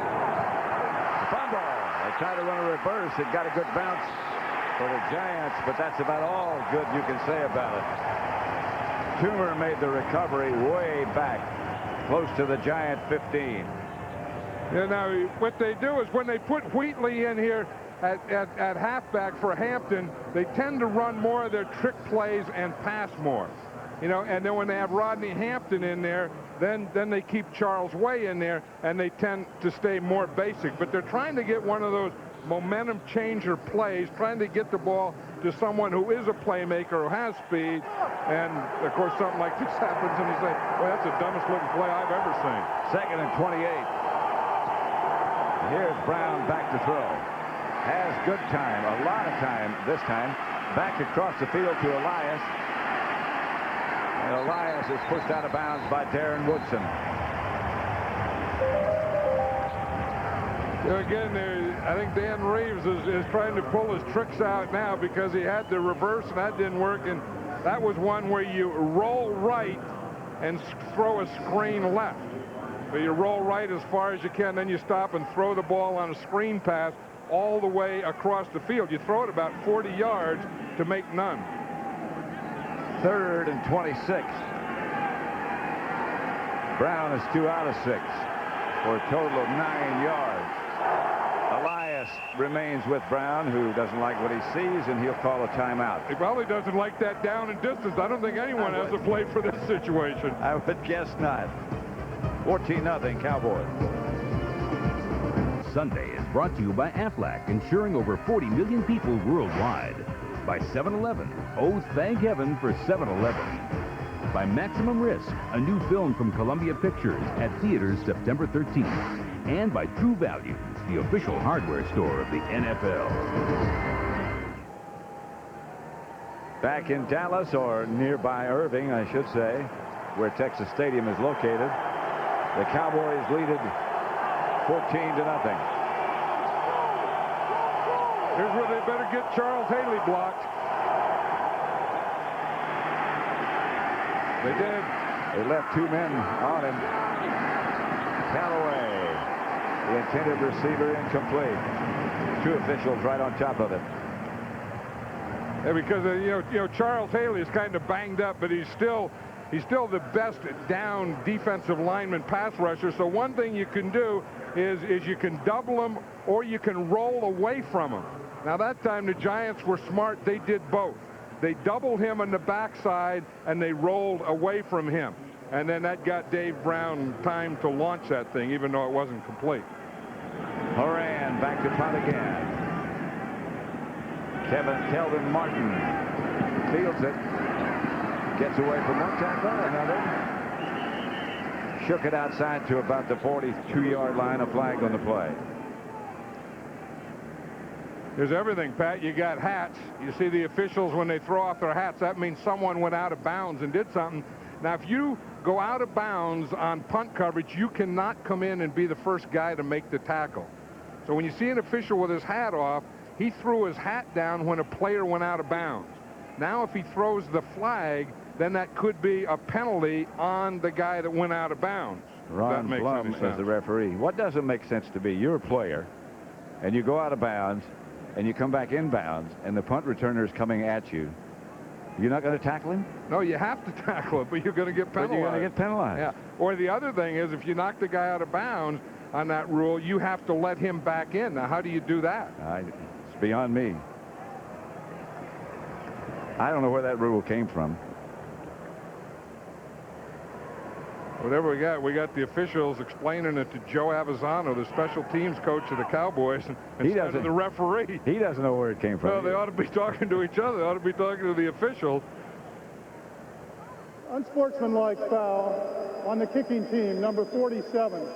Fumble. They try to run a reverse. It got a good bounce for the Giants, but that's about all good you can say about it. Toomer made the recovery way back, close to the Giant 15. Yeah, now what they do is when they put Wheatley in here at halfback for Hampton, they tend to run more of their trick plays and pass more. You know, and then when they have Rodney Hampton in there, then they keep Charles Way in there, and they tend to stay more basic. But they're trying to get one of those momentum changer plays, trying to get the ball to someone who is a playmaker, who has speed. And, of course, something like this happens, and you say, well, that's the dumbest looking play I've ever seen. 2nd and 28. Here's Brown back to throw. Has good time, a lot of time this time. Back across the field to Elias. And Elias is pushed out of bounds by Darren Woodson. You know, again, I think Dan Reeves is trying to pull his tricks out now, because he had the reverse and that didn't work. And that was one where you roll right and throw a screen left. But you roll right as far as you can, then you stop and throw the ball on a screen pass all the way across the field. You throw it about 40 yards to make none. 3rd and 26. Brown is 2 out of 6 for a total of 9 yards. Elias remains with Brown, who doesn't like what he sees, and he'll call a timeout. He probably doesn't like that down and distance. I don't think anyone has to play for this situation. I would guess not. 14-0 Cowboys. Sunday is brought to you by Aflac, insuring over 40 million people worldwide. By 7-Eleven. Oh, thank heaven for 7-Eleven. By Maximum Risk, a new film from Columbia Pictures at theaters September 13th. And by True Value, the official hardware store of the NFL. Back in Dallas, or nearby Irving, I should say, where Texas Stadium is located, the Cowboys lead it 14-0. Here's where they better get Charles Haley blocked. They did. They left 2 men on him. Callaway, the intended receiver, incomplete. 2 officials right on top of it. Yeah, because you know Charles Haley is kind of banged up, but he's still the best down defensive lineman pass rusher. So one thing you can do is you can double him, or you can roll away from him. Now that time the Giants were smart. They did both. They doubled him on the backside and they rolled away from him. And then that got Dave Brown time to launch that thing, even though it wasn't complete. Horan back to punt again. Kelvin Martin fields it. Gets away from one tackle, another. Shook it outside to about the 42-yard line. A flag on the play. There's everything, Pat. You got hats. You see the officials when they throw off their hats. That means someone went out of bounds and did something. Now, if you go out of bounds on punt coverage, you cannot come in and be the first guy to make the tackle. So when you see an official with his hat off, he threw his hat down when a player went out of bounds. Now, if he throws the flag, then that could be a penalty on the guy that went out of bounds. Ron Blum is the referee. What doesn't make sense to be, you're a player, and you go out of bounds, and you come back in bounds, and the punt returner is coming at you. You're not going to tackle him? No, you have to tackle him, but you're going to get penalized. But you're going to get penalized. Yeah. Or the other thing is, if you knock the guy out of bounds on that rule, you have to let him back in. Now, how do you do that? It's beyond me. I don't know where that rule came from. Whatever we got the officials explaining it to Joe Avizano, the special teams coach of the Cowboys, instead of the referee. He doesn't know where it came from. Well, they ought to be talking to each other. They ought to be talking to the officials. Unsportsmanlike foul on the kicking team, number 47.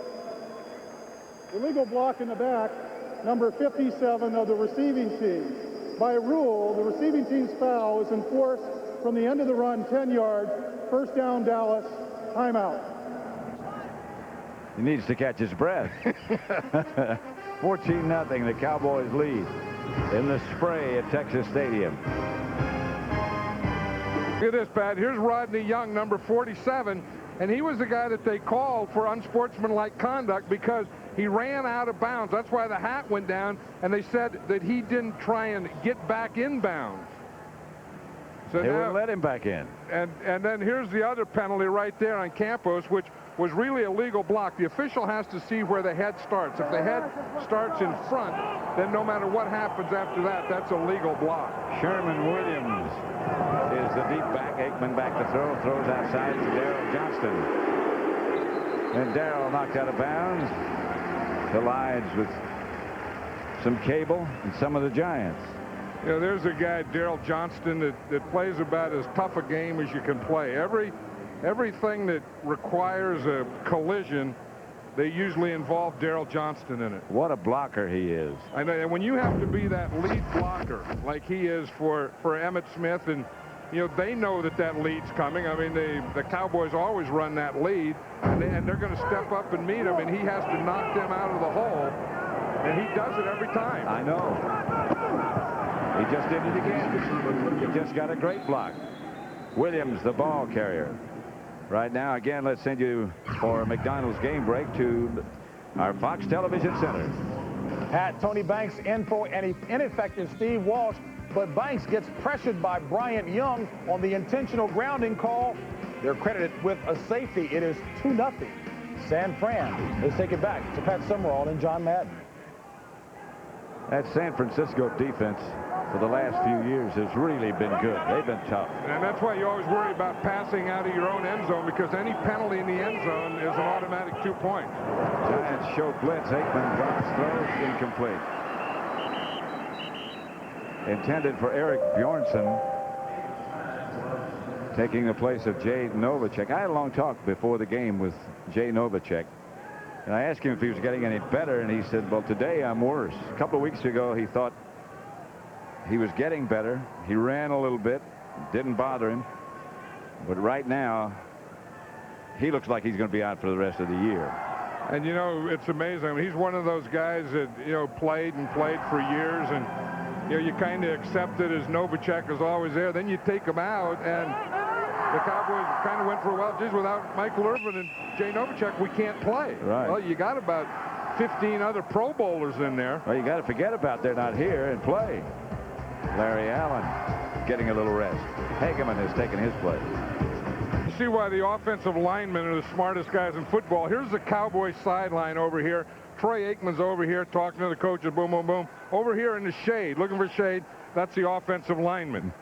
Illegal block in the back, number 57 of the receiving team. By rule, the receiving team's foul is enforced from the end of the run, 10 yards, first down Dallas, timeout. He needs to catch his breath. 14-0, the Cowboys lead in the spray at Texas Stadium. Look at this, Pat. Here's Rodney Young, number 47, and he was the guy that they called for unsportsmanlike conduct because he ran out of bounds. That's why the hat went down, and they said that he didn't try and get back in bounds. So they wouldn't let him back in. And then here's the other penalty right there on Campos, which was really a legal block. The official has to see where the head starts. If the head starts in front, then no matter what happens after that, that's a legal block. Sherman Williams is the deep back. Aikman back to throw. Throws outside to Darrell Johnston. And Darrell knocked out of bounds. Collides with some cable and some of the Giants. You know, there's a guy, Darrell Johnston, that plays about as tough a game as you can play. Everything that requires a collision, they usually involve Darrell Johnston in it. What a blocker he is. I know, and when you have to be that lead blocker like he is for Emmitt Smith, and you know they know that lead's coming. I mean, the Cowboys always run that lead, and they're going to step up and meet him, and he has to knock them out of the hole, and he does it every time. I know. He just did it again. He just got a great block. Williams, the ball carrier. Right now, again, let's send you for a McDonald's game break to our Fox Television Center. Pat, Tony Banks in for an ineffective Steve Walsh, but Banks gets pressured by Bryant Young on the intentional grounding call. They're credited with a safety. It is 2-0. San Fran. Let's take it back to Pat Summerall and John Madden. That San Francisco defense for the last few years has really been good. They've been tough. And that's why you always worry about passing out of your own end zone, because any penalty in the end zone is an automatic 2 points. Giants show blitz. Aikman drops, throws, incomplete. Intended for Eric Bjornsson, taking the place of Jay Novacek. I had a long talk before the game with Jay Novacek, and I asked him if he was getting any better, and he said, well, today I'm worse. A couple of weeks ago, he thought he was getting better. He ran a little bit, didn't bother him. But right now, he looks like he's going to be out for the rest of the year. And, you know, it's amazing. I mean, he's one of those guys that, you know, played for years. And, you know, you kind of accept it as Novacek is always there. Then you take him out, and the Cowboys kind of went for a while. Geez, without Michael Irvin and Jay Novacek, we can't play. Right. Well, you got about 15 other Pro Bowlers in there. Well, you got to forget about they're not here and play. Larry Allen getting a little rest. Hageman has taken his place. You see why the offensive linemen are the smartest guys in football. Here's the Cowboys sideline over here. Troy Aikman's over here talking to the coaches. Boom, boom, boom. Over here in the shade, looking for shade. That's the offensive lineman.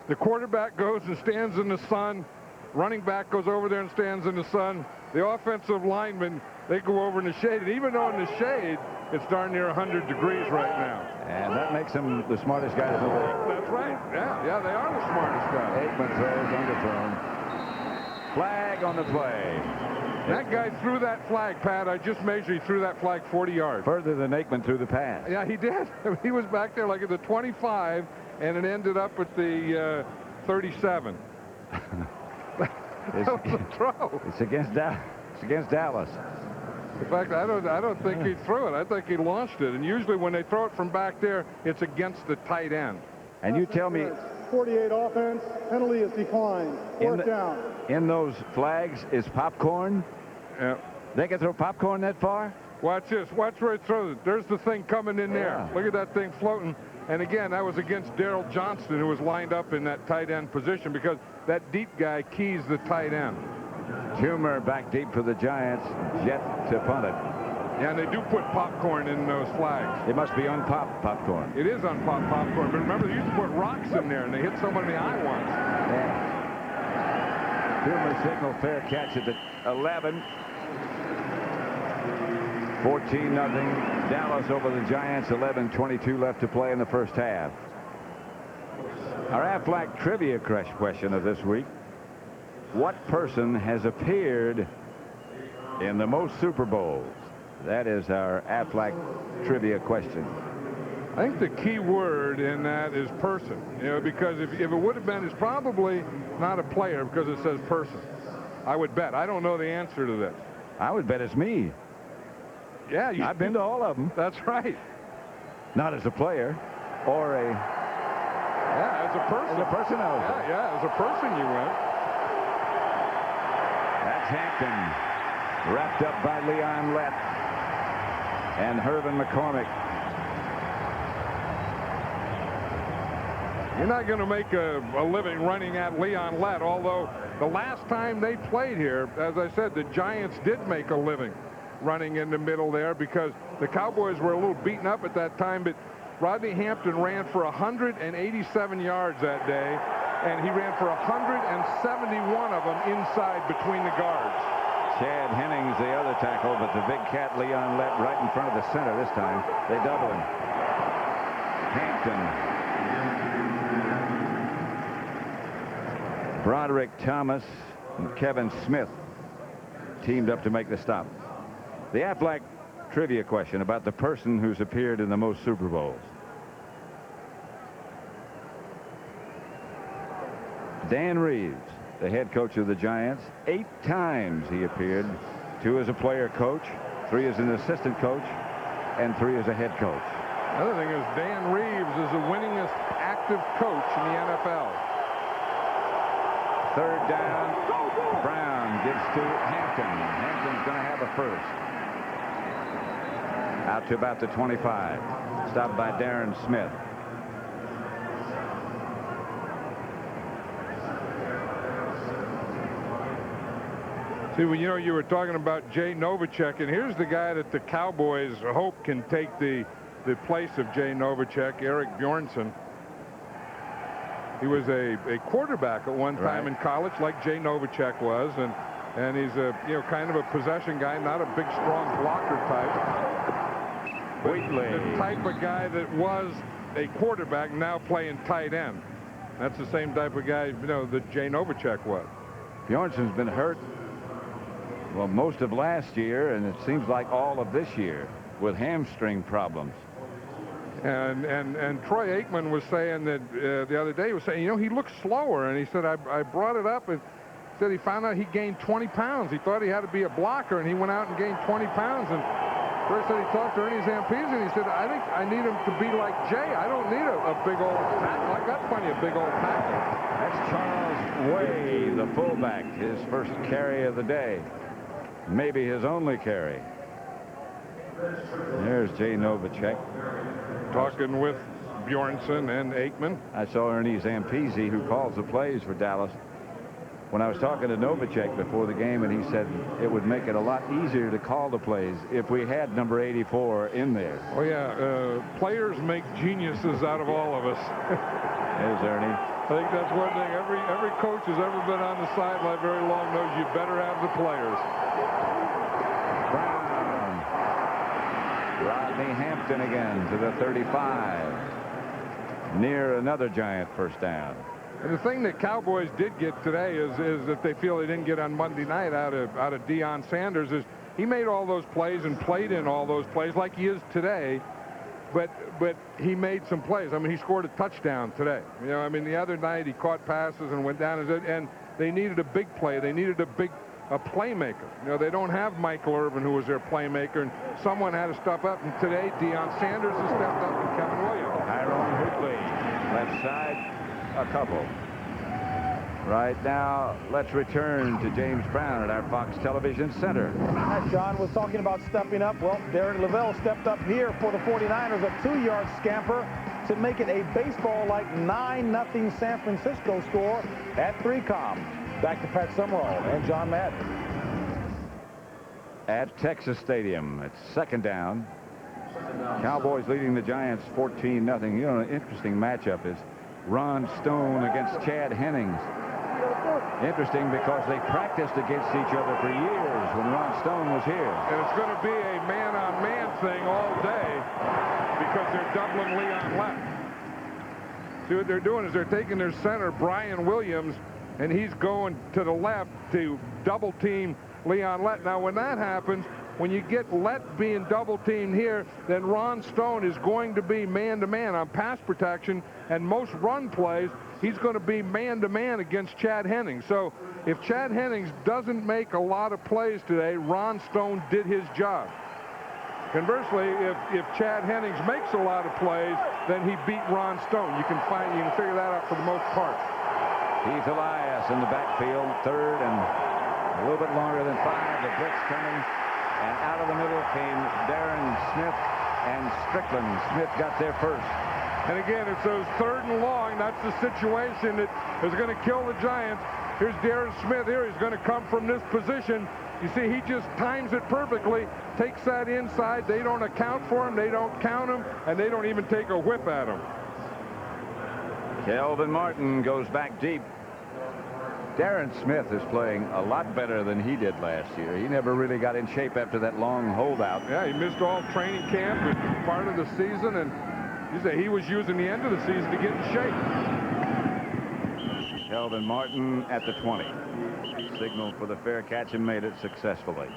The quarterback goes and stands in the sun. Running back goes over there and stands in the sun. The offensive linemen, they go over in the shade. And even though in the shade, it's darn near 100 degrees right now. And that makes them the smartest guys in the league. That's right. Yeah, they are the smartest guys. Aikman throws, underthrown. Flag on the play. That guy threw that flag, Pat. I just measured. He threw that flag 40 yards. Further than Aikman threw the pass. Yeah, he did. He was back there like at the 25, and it ended up at the 37. That was a throw. It's against Dallas. In fact, I don't think he threw it. I think he launched it. And usually when they throw it from back there, it's against the tight end. And you tell me, 48 offense. Penalty is declined. Fourth down. In those flags is popcorn. Yeah. They can throw popcorn that far? Watch this. Watch where it throws it. There's the thing coming in there. Yeah. Look at that thing floating. And again, that was against Darrell Johnston, who was lined up in that tight end position, because that deep guy keys the tight end. Humer back deep for the Giants. Jet to punt it. Yeah, and they do put popcorn in those flags. It must be unpopped popcorn. It is unpopped popcorn, but remember, they used to put rocks in there, and they hit someone in the eye once. Yeah. Humer signal fair catch at the 11. 14-0. Dallas over the Giants. 11:22 left to play in the first half. Our Aflac trivia question of this week: what person has appeared in the most Super Bowls? That is our Aflac trivia question. I think the key word in that is person. You know, because if it would have been, it's probably not a player because it says person. I would bet. I don't know the answer to this. I would bet it's me. Yeah, I've been to all of them. That's right. Not as a player or a... Yeah, as a person. As a person, Yeah, as a person you went. That's Hampton. Wrapped up by Leon Lett and Hervin McCormick. You're not going to make a living running at Leon Lett, although the last time they played here, as I said, the Giants did make a living running in the middle there, because the Cowboys were a little beaten up at that time, but Rodney Hampton ran for 187 yards that day, and he ran for 171 of them inside between the guards. Chad Hennings, the other tackle, but the big cat Leon Lett right in front of the center this time. They double him. Hampton. Broderick Thomas and Kevin Smith teamed up to make the stop. The Aflac trivia question about the person who's appeared in the most Super Bowls. Dan Reeves, the head coach of the Giants. 8 times he appeared. 2 as a player coach, 3 as an assistant coach, and 3 as a head coach. Another thing is Dan Reeves is the winningest active coach in the NFL. Third down. Brown gives to Hampton. Hampton's going to have a first. Out to about the 25. Stopped by Darren Smith. See, well, you know, you were talking about Jay Novacek, and here's the guy that the Cowboys hope can take the place of Jay Novacek, Eric Bjornson. He was a quarterback at one time in college, like Jay Novacek was, and he's a kind of a possession guy, not a big, strong blocker type. Wheatley. The type of guy that was a quarterback now playing tight end. That's the same type of guy, that Jay Novacek was. Bjornson's been hurt, well, most of last year, and it seems like all of this year with hamstring problems. And Troy Aikman was saying that the other day, he was saying, he looks slower, and he said, I brought it up, and said he found out he gained 20 pounds. He thought he had to be a blocker, and he went out and gained 20 pounds. And first said he talked to Ernie Zampese, and he said, I think I need him to be like Jay. I don't need a big old tackle. I got plenty of big old tackles. That's Charles Way, the fullback, his first carry of the day. Maybe his only carry. There's Jay Novacek. Talking with Bjornson and Aikman. I saw Ernie Zampese, who calls the plays for Dallas, when I was talking to Novacek before the game, and he said it would make it a lot easier to call the plays if we had number 84 in there. Oh, yeah. Players make geniuses out of all of us. There's Ernie. I think that's one thing. Every coach who's ever been on the sideline very long knows you better have the players. Brown. Rodney Hampton again to the 35. Near another Giant first down. And the thing that Cowboys did get today is that they feel they didn't get on Monday night out of Deion Sanders is he made all those plays and played in all those plays like he is today, but he made some plays. I mean, he scored a touchdown today. The other night he caught passes and went down and they needed a big play. They needed a playmaker. They don't have Michael Irvin, who was their playmaker, and someone had to step up. And today Deion Sanders has stepped up and Kevin Williams. Tyrone Wheatley, left side. a couple. Right now, let's return to James Brown at our Fox Television Center. As John was talking about stepping up, well, Darren Lavelle stepped up here for the 49ers, a 2-yard scamper to make it a baseball-like 9-0 San Francisco score at 3Com. Back to Pat Summerall and John Madden. At Texas Stadium, it's second down. Cowboys leading the Giants 14-0. You know, an interesting matchup is Ron Stone against Chad Hennings. Interesting because they practiced against each other for years when Ron Stone was here. And it's going to be a man-on-man thing all day because they're doubling Leon Lett. See, what they're doing is they're taking their center, Brian Williams, and he's going to the left to double-team Leon Lett. Now, when that happens, when you get Lett being double-teamed here, then Ron Stone is going to be man-to-man on pass protection, and most run plays, he's going to be man-to-man against Chad Hennings. So if Chad Hennings doesn't make a lot of plays today, Ron Stone did his job. Conversely, if Chad Hennings makes a lot of plays, then he beat Ron Stone. You can figure that out for the most part. Heath Elias in the backfield, third and a little bit longer than 5. The blitz coming, and out of the middle came Darren Smith and Strickland. Smith got there first. And again, it's those third and long. That's the situation that is going to kill the Giants. Here's Darren Smith here. He's going to come from this position. You see, he just times it perfectly, takes that inside. They don't account for him. They don't count him, and they don't even take a whip at him. Kelvin Martin goes back deep. Darren Smith is playing a lot better than he did last year. He never really got in shape after that long holdout. Yeah, he missed all training camp and part of the season, and you say he was using the end of the season to get in shape. Kelvin Martin at the 20. Signaled for the fair catch and made it successfully.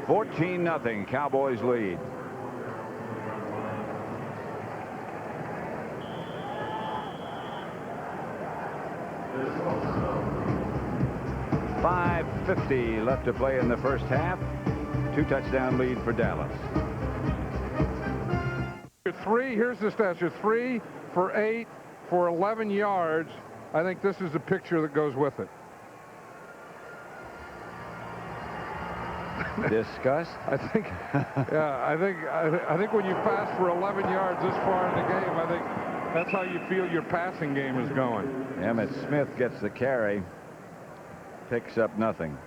14-0 Cowboys lead. .550 left to play in the first half. 2-touchdown lead for Dallas. Here's the stats. You're 3 for 8 for 11 yards. I think this is the picture that goes with it. Discuss. I think, yeah, I think when you pass for 11 yards this far in the game, I think that's how you feel your passing game is going. Emmitt Smith gets the carry, picks up nothing.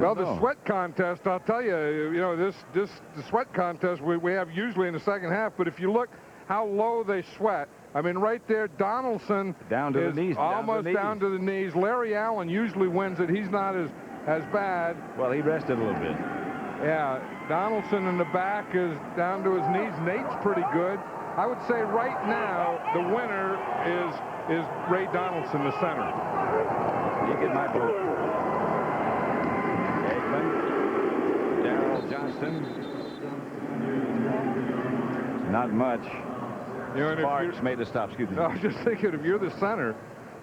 Well, the sweat contest, I'll tell you, you know, the sweat contest we have usually in the second half, but if you look how low they sweat, I mean, right there, Donaldson down to the knees, almost down to the knees. Larry Allen usually wins it. He's not as bad. Well, he rested a little bit. Yeah, Donaldson in the back is down to his knees. Nate's pretty good. I would say right now the winner is Ray Donaldson, the center. You get my vote. Darrell Johnston. Not much. You know, Sparks made the stop. Excuse me. I was just thinking, if you're the center,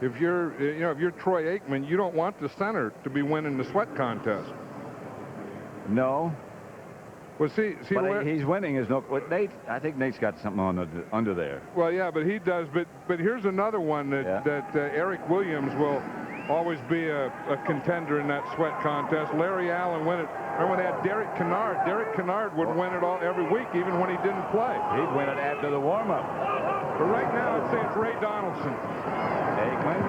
if you're Troy Aikman, you don't want the center to be winning the sweat contest. No. Well, see, but he's winning. Is no. Nate, I think Nate's got something on under there. Well, yeah, but he does. But here's another one that Eric Williams will always be a contender in that sweat contest. Larry Allen win it. Remember when they had Derek Kennard? Derek Kennard would win it every week, even when he didn't play. He'd win it after the warm-up. But right now, I'd say it's Ray Donaldson. Aikman,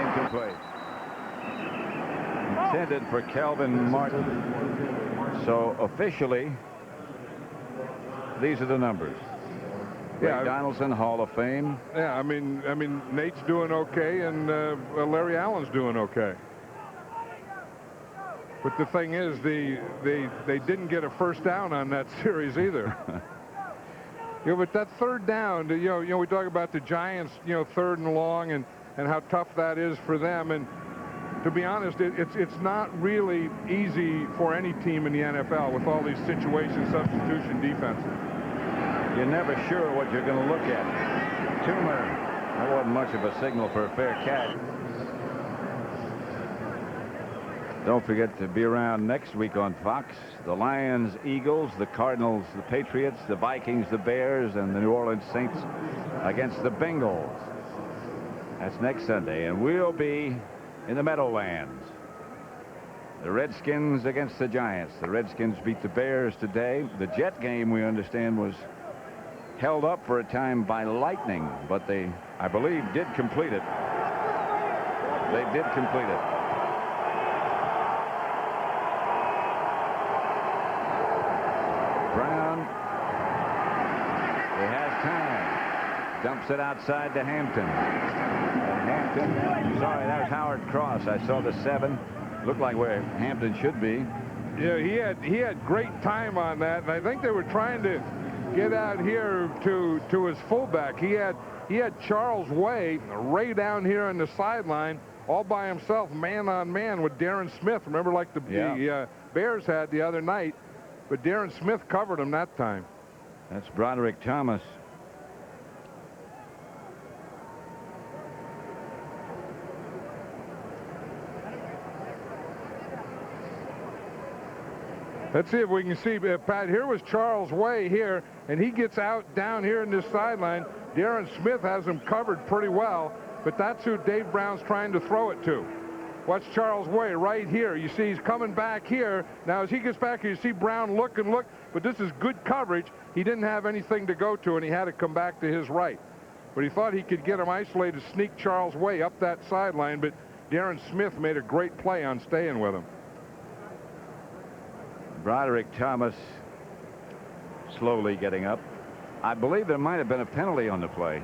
incomplete. Intended for Kelvin Martin. So officially, these are the numbers. Yeah, Ray Donaldson, Hall of Fame. Yeah, I mean, Nate's doing okay, and Larry Allen's doing okay. But the thing is, they didn't get a first down on that series either. But that third down, you know, we talk about the Giants, third and long, and how tough that is for them. And to be honest, it's not really easy for any team in the NFL with all these situation substitution defenses. You're never sure what you're going to look at. Toomer, that wasn't much of a signal for a fair catch. Don't forget to be around next week on Fox. The Lions, Eagles, the Cardinals, the Patriots, the Vikings, the Bears, and the New Orleans Saints against the Bengals. That's next Sunday, and we'll be in the Meadowlands. The Redskins against the Giants. The Redskins beat the Bears today. The Jet game, we understand, was held up for a time by lightning, but they, I believe, did complete it. They did complete it. Brown, he has time, dumps it outside to Hampton. And Hampton, sorry, that was Howard Cross. I saw the 7. Looked like where Hampton should be. Yeah, he had great time on that, and I think they were trying to get out here to his fullback. He had Charles Way down here on the sideline, all by himself, man on man with Darren Smith. Remember, like the Bears had the other night. But Darren Smith covered him that time. That's Broderick Thomas. Let's see if we can see. Pat, here was Charles Way here, and he gets out down here in this sideline. Darren Smith has him covered pretty well, but that's who Dave Brown's trying to throw it to. Watch Charles Way right here. You see he's coming back here. Now, as he gets back here, you see Brown look and look, but this is good coverage. He didn't have anything to go to, and he had to come back to his right. But he thought he could get him isolated, sneak Charles Way up that sideline, but Darren Smith made a great play on staying with him. Broderick Thomas slowly getting up. I believe there might have been a penalty on the play.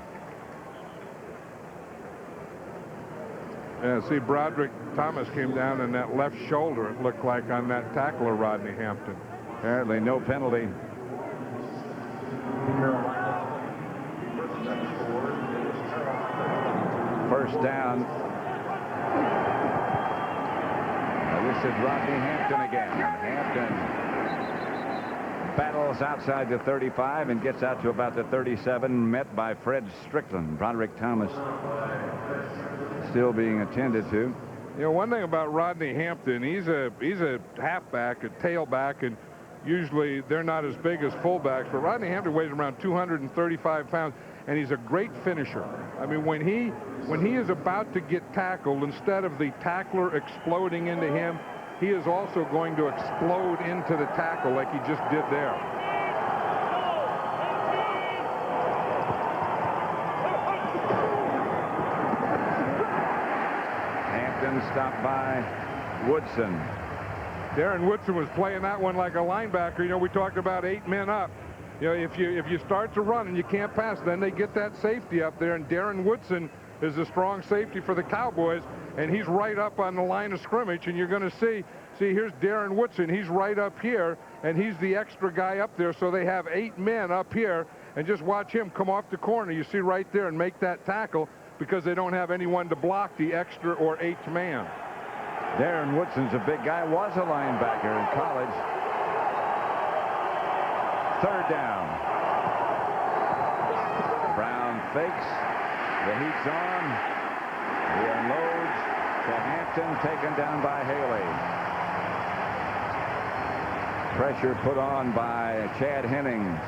Yeah, see, Broderick Thomas came down on that left shoulder, it looked like, on that tackle of Rodney Hampton. Apparently no penalty. First down. Now this is Rodney Hampton again. Hampton battles outside the 35 and gets out to about the 37, met by Fred Strickland. Broderick Thomas still being attended to. You know, one thing about Rodney Hampton, he's a halfback, a tailback, and usually they're not as big as fullbacks, but Rodney Hampton weighs around 235 pounds, and he's a great finisher. I mean, when he is about to get tackled, instead of the tackler exploding into him, he is also going to explode into the tackle like he just did there. Hampton stopped by Woodson. Darren Woodson was playing that one like a linebacker. You know, we talked about 8 men up. You know, if you start to run and you can't pass, then they get that safety up there, and Darren Woodson is a strong safety for the Cowboys, and he's right up on the line of scrimmage, and you're going to see here's Darren Woodson. He's right up here, and he's the extra guy up there, so they have 8 men up here, and just watch him come off the corner, you see right there, and make that tackle, because they don't have anyone to block the extra or 8th man. Darren Woodson's a big guy, was a linebacker in college. Third down. Brown fakes. The heat's on. He unloads to Hampton, taken down by Haley. Pressure put on by Chad Hennings.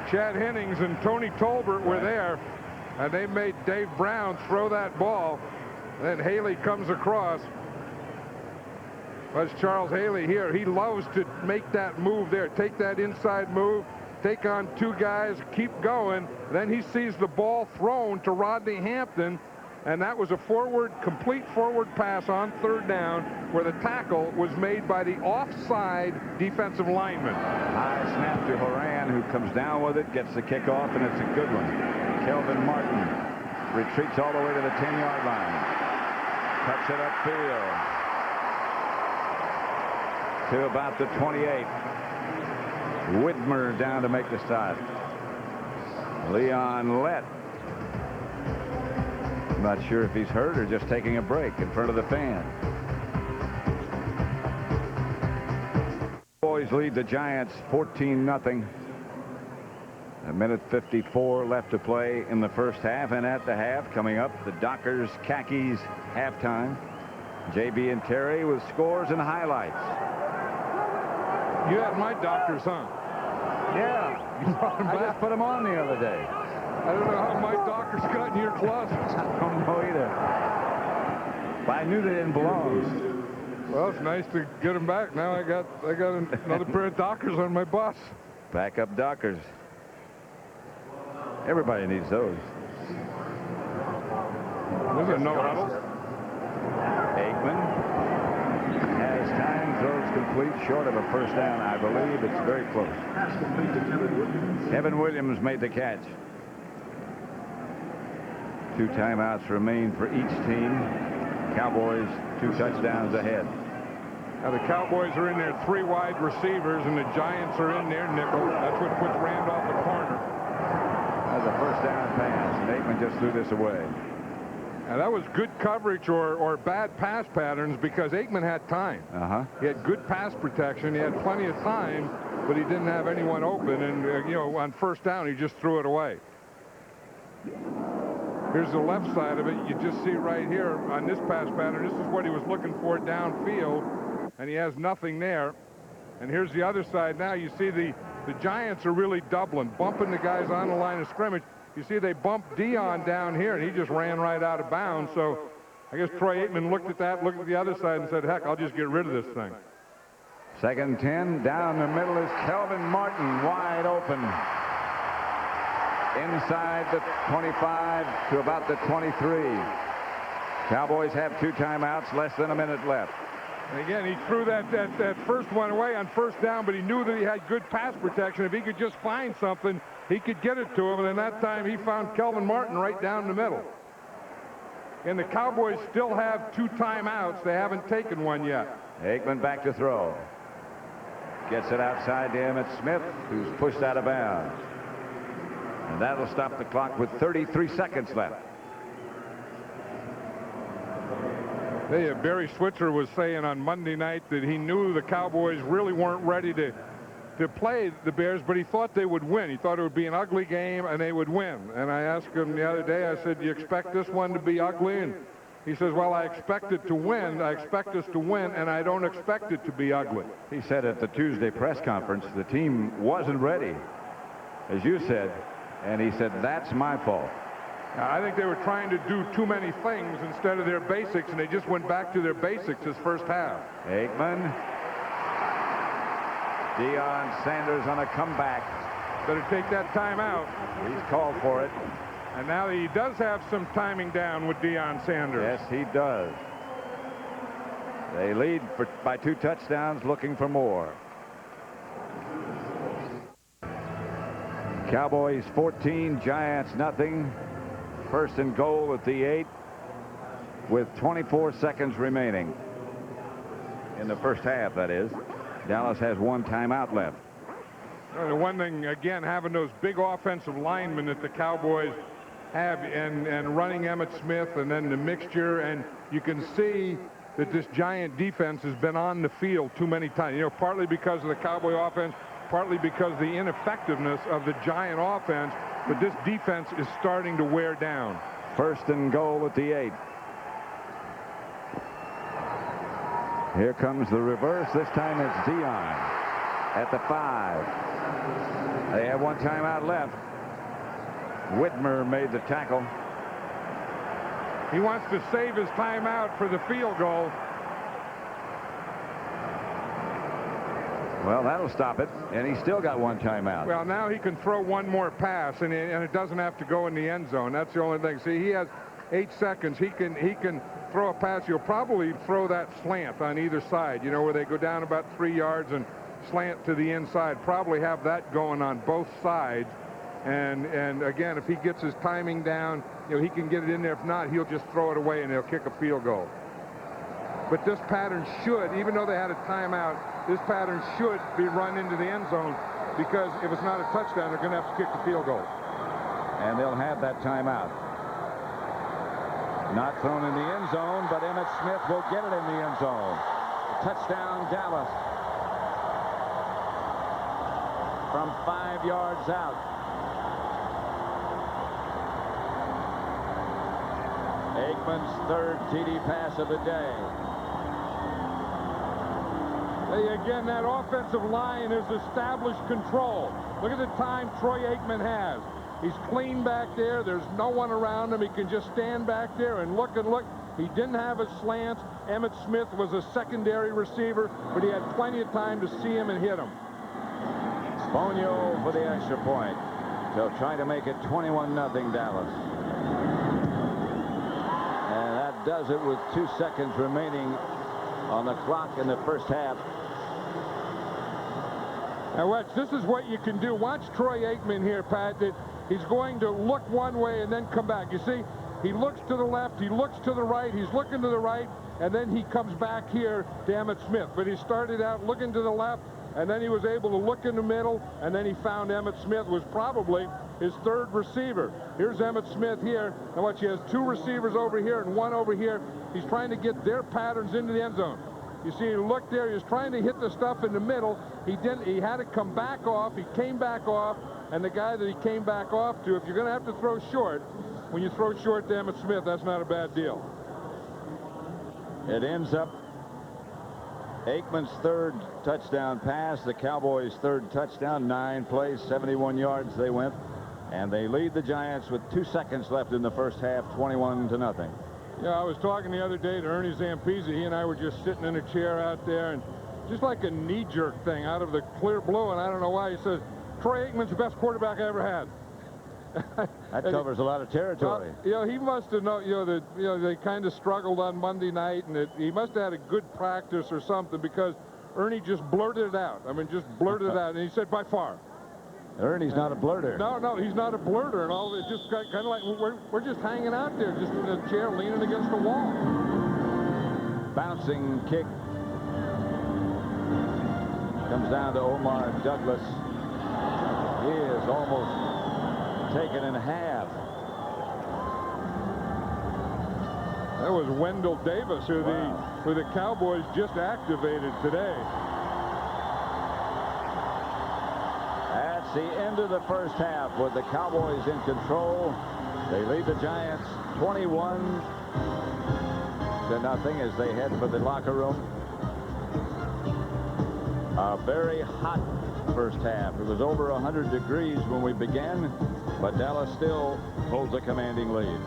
Chad Hennings and Tony Tolbert were there, and they made Dave Brown throw that ball. Then Haley comes across. That's Charles Haley here. He loves to make that move there, take that inside move, take on 2 guys, keep going. Then he sees the ball thrown to Rodney Hampton, and that was a complete forward pass on 3rd down, where the tackle was made by the offside defensive lineman. High snap to Horan, who comes down with it, gets the kickoff, and it's a good one. Kelvin Martin retreats all the way to the 10-yard line. Cuts it upfield to about the 28. Widmer down to make the stop. Leon Lett. Not sure if he's hurt or just taking a break in front of the fan. Boys lead the Giants 14-0. A minute 54 left to play in the first half, and at the half coming up, the Dockers Khakis halftime. JB and Terry with scores and highlights. You had my doctors, huh? Yeah. I just put them on the other day. I don't know how my doctors got in your closet. I don't know either. But I knew they didn't belong. Well, it's nice to get them back. Now I got another pair of Dockers on my bus. Backup Dockers. Everybody needs those. There's a no huddle. Aikman has time, throws complete, short of a first down. I believe it's very close. Kevin Williams made the catch. 2 timeouts remain for each team. Cowboys 2 touchdowns ahead. Now the Cowboys are in there 3 wide receivers, and the Giants are in there nickel. That's what puts Randolph at corner. That's a first down pass, and Aikman just threw this away. Now that was good coverage or bad pass patterns because Aikman had time. He had good pass protection. He had plenty of time, but he didn't have anyone open. And, on first down, he just threw it away. Here's the left side of it. You just see right here on this pass pattern. This is what he was looking for downfield, and he has nothing there. And here's the other side now. You see the Giants are really doubling, bumping the guys on the line of scrimmage. You see they bumped Dion down here, and he just ran right out of bounds. So I guess Troy Aikman looked at that, looked at the other side, and said, heck, I'll just get rid of this thing. 2nd and 10. Down the middle is Kelvin Martin, wide open. Inside the 25 to about the 23. Cowboys have 2 timeouts, less than a minute left. And again, he threw that first one away on first down, but he knew that he had good pass protection. If he could just find something, he could get it to him. And in that time, he found Kelvin Martin right down the middle. And the Cowboys still have 2 timeouts. They haven't taken one yet. Aikman back to throw. Gets it outside to Emmitt Smith, who's pushed out of bounds. And that'll stop the clock with 33 seconds left. Barry Switzer was saying on Monday night that he knew the Cowboys really weren't ready to play the Bears, but he thought they would win. He thought it would be an ugly game, and they would win. And I asked him the other day, I said, do you expect this one to be ugly? And he says, well, I expect it to win. I expect us to win, and I don't expect it to be ugly. He said at the Tuesday press conference the team wasn't ready, as you said, and he said, that's my fault. I think they were trying to do too many things instead of their basics, and they just went back to their basics this first half. Aikman. Deion Sanders on a comeback. Better take that timeout. He's called for it. And now he does have some timing down with Deion Sanders. Yes, he does. They lead by 2 touchdowns, looking for more. Cowboys 14, Giants nothing. 1st and goal at the 8 with 24 seconds remaining. In the first half, that is. Dallas has 1 timeout left. Well, the one thing, again, having those big offensive linemen that the Cowboys have and running Emmitt Smith and then the mixture, and you can see that this Giant defense has been on the field too many times. Partly because of the Cowboy offense, partly because of the ineffectiveness of the Giant offense, but this defense is starting to wear down. 1st and goal at the 8. Here comes the reverse. This time it's Deion at the 5. They have 1 timeout left. Whitmer made the tackle. He wants to save his timeout for the field goal. Well, that'll stop it, and he's still got 1 timeout. Well, now he can throw 1 more pass, and it doesn't have to go in the end zone. That's the only thing. See, he has 8 seconds. He can throw a pass. He'll probably throw that slant on either side, where they go down about 3 yards and slant to the inside. Probably have that going on both sides. And again, if he gets his timing down, he can get it in there. If not, he'll just throw it away, and they'll kick a field goal. But this pattern should, even though they had a timeout, this pattern should be run into the end zone, because if it's not a touchdown, they're going to have to kick the field goal. And they'll have that timeout. Not thrown in the end zone, but Emmitt Smith will get it in the end zone. Touchdown, Dallas. From 5 yards out. Aikman's third TD pass of the day. Again, that offensive line has established control. Look at the time Troy Aikman has. He's clean back there. There's no one around him. He can just stand back there and look and look. He didn't have his slants. Emmitt Smith was a secondary receiver, but he had plenty of time to see him and hit him. Sponio for the extra point. So trying to make it 21-0 Dallas. And that does it with 2 seconds remaining on the clock in the first half. Now watch, this is what you can do. Watch Troy Aikman here, Pat. That he's going to look one way and then come back. You see, he looks to the left, he looks to the right, he's looking to the right, and then he comes back here to Emmitt Smith. But he started out looking to the left, and then he was able to look in the middle, and then he found Emmitt Smith was probably his third receiver. Here's Emmitt Smith here. Now watch, he has 2 receivers over here and 1 over here. He's trying to get their patterns into the end zone. You see, he looked there, he was trying to hit the stuff in the middle. He didn't, he had to come back off. He came back off, and the guy that he came back off to, if you're going to have to throw short, when you throw short to Emmitt Smith, that's not a bad deal. It ends up Aikman's third touchdown pass, the Cowboys' third touchdown, 9 plays, 71 yards they went, and they lead the Giants with 2 seconds left in the first half, 21-0. Yeah, I was talking the other day to Ernie Zampese. He and I were just sitting in a chair out there, and just like a knee-jerk thing out of the clear blue, and I don't know why, he says, Troy Aikman's the best quarterback I ever had. That covers a lot of territory. You know, he must have known, that they kind of struggled on Monday night, and he must have had a good practice or something, because Ernie just blurted it out. I mean, just blurted it out, and he said, by far. Ernie's not a blurter. No, he's not a blurter, and all. It's just kind of like we're just hanging out there, just in a chair, leaning against the wall. Bouncing kick comes down to Omar Douglas. He is almost taken in half. That was Wendell Davis, who the Cowboys just activated today. That's the end of the first half with the Cowboys in control. They lead the Giants 21-0 as they head for the locker room. A very hot first half. It was over 100 degrees when we began, but Dallas still holds a commanding lead.